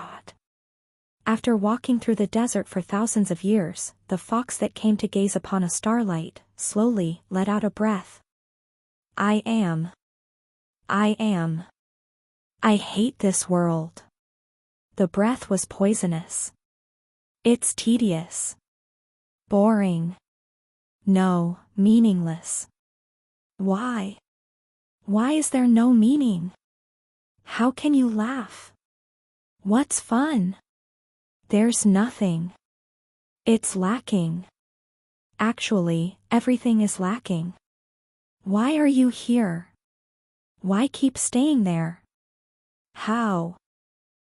After walking through the desert for thousands of years, the fox that came to gaze upon a starlight, slowly let out a breath. I hate this world. The breath was poisonous. It's tedious. Boring. No, meaningless. Why? Why is there no meaning? How can you laugh? What's fun? There's nothing. It's lacking. Actually, everything is lacking. Why are you here? Why keep staying there? How?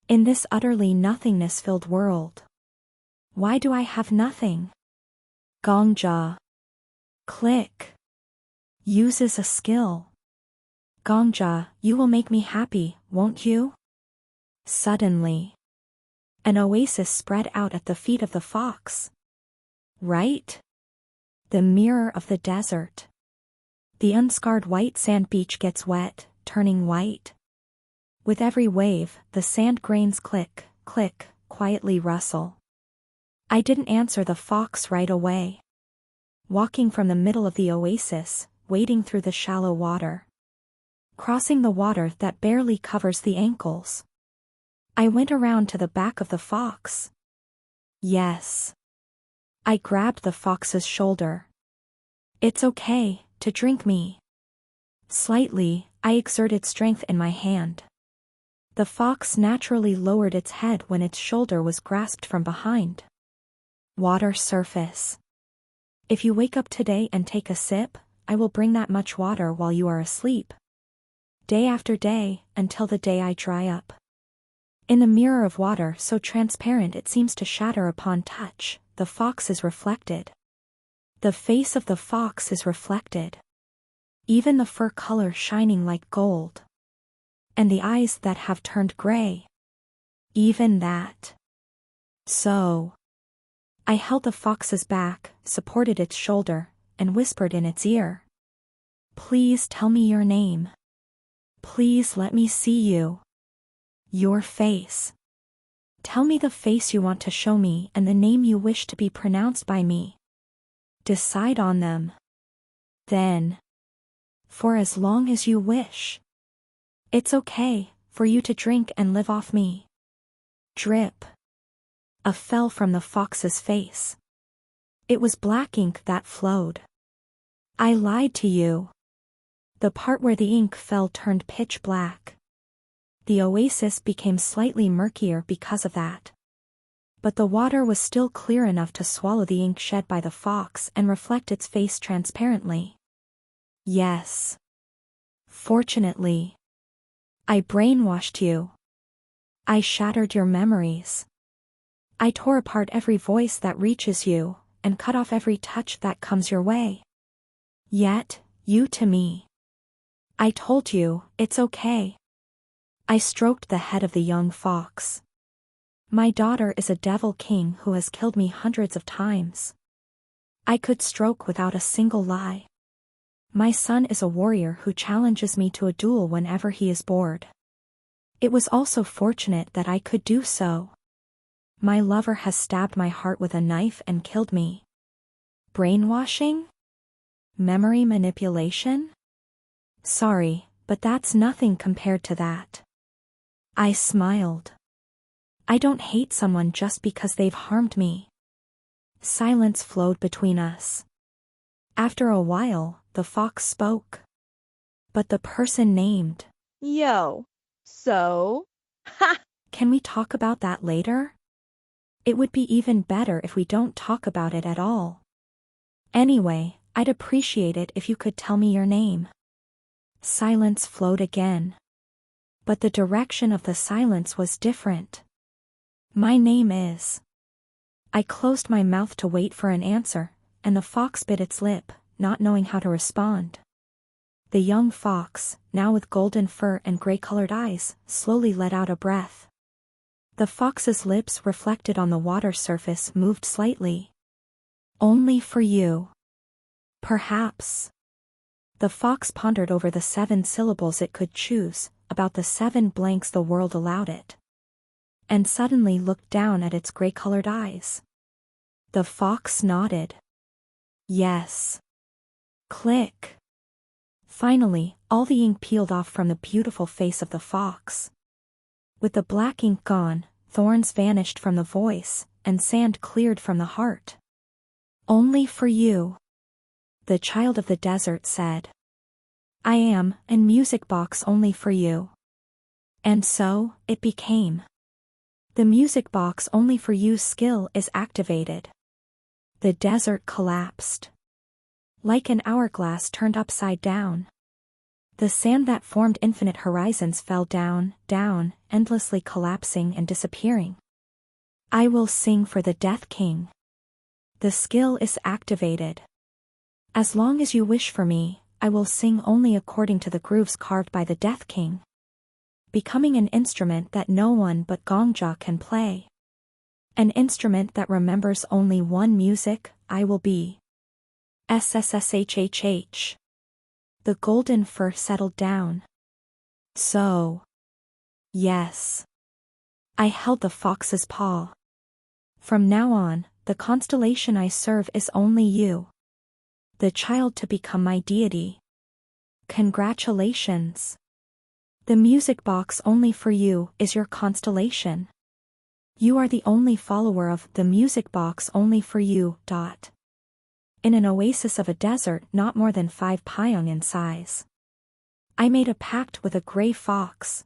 In this utterly nothingness-filled world. Why do I have nothing? Gongja. Click. Uses a skill. Gongja, you will make me happy, won't you? Suddenly. An oasis spread out at the feet of the fox. Right? The mirror of the desert. The unscarred white sand beach gets wet, turning white. With every wave, the sand grains click, click, quietly rustle. I didn't answer the fox right away. Walking from the middle of the oasis, wading through the shallow water. Crossing the water that barely covers the ankles. I went around to the back of the fox. Yes. I grabbed the fox's shoulder. It's okay, to drink me. Slightly, I exerted strength in my hand. The fox naturally lowered its head when its shoulder was grasped from behind. Water surface. If you wake up today and take a sip, I will bring that much water while you are asleep. Day after day, until the day I dry up. In the mirror of water so transparent it seems to shatter upon touch, the fox is reflected. The face of the fox is reflected. Even the fur color shining like gold. And the eyes that have turned gray. Even that. So. I held the fox's back, supported its shoulder, and whispered in its ear. Please tell me your name. Please let me see you. Your face. Tell me the face you want to show me and the name you wish to be pronounced by me. Decide on them. Then. For as long as you wish. It's okay, for you to drink and live off me. Drip. A fell from the fox's face. It was black ink that flowed. I lied to you. The part where the ink fell turned pitch black. The oasis became slightly murkier because of that. But the water was still clear enough to swallow the ink shed by the fox and reflect its face transparently. Yes. Fortunately. I brainwashed you. I shattered your memories. I tore apart every voice that reaches you, and cut off every touch that comes your way. Yet, you to me. I told you, it's okay. I stroked the head of the young fox. My daughter is a devil king who has killed me hundreds of times. I could stroke without a single lie. My son is a warrior who challenges me to a duel whenever he is bored. It was also fortunate that I could do so. My lover has stabbed my heart with a knife and killed me. Brainwashing? Memory manipulation? Sorry, but that's nothing compared to that. I smiled. I don't hate someone just because they've harmed me. Silence flowed between us. After a while, the fox spoke. But the person named. Yo. So? Ha! Can we talk about that later? It would be even better if we don't talk about it at all. Anyway, I'd appreciate it if you could tell me your name. Silence flowed again. But the direction of the silence was different. My name is. I closed my mouth to wait for an answer, and the fox bit its lip, not knowing how to respond. The young fox, now with golden fur and gray-colored eyes, slowly let out a breath. The fox's lips reflected on the water surface moved slightly. Only for you. Perhaps. The fox pondered over the 7 syllables it could choose, about the 7 blanks the world allowed it. And suddenly looked down at its gray-colored eyes. The fox nodded. Yes. Click. Finally, all the ink peeled off from the beautiful face of the fox. With the black ink gone, thorns vanished from the voice, and sand cleared from the heart. Only for you. The child of the desert said. I am a music box only for you. And so, it became. The music box only for you skill is activated. The desert collapsed. Like an hourglass turned upside down. The sand that formed infinite horizons fell down, down, endlessly collapsing and disappearing. I will sing for the Death King. The skill is activated. As long as you wish for me, I will sing only according to the grooves carved by the Death King. Becoming an instrument that no one but Gongja can play. An instrument that remembers only one music, I will be. SSSHHH. The golden fur settled down. So. Yes. I held the fox's paw. From now on, the constellation I serve is only you. The child to become my deity. Congratulations. The music box only for you is your constellation. You are the only follower of the music box only for you. In an oasis of a desert not more than 5 pyong in size. I made a pact with a gray fox,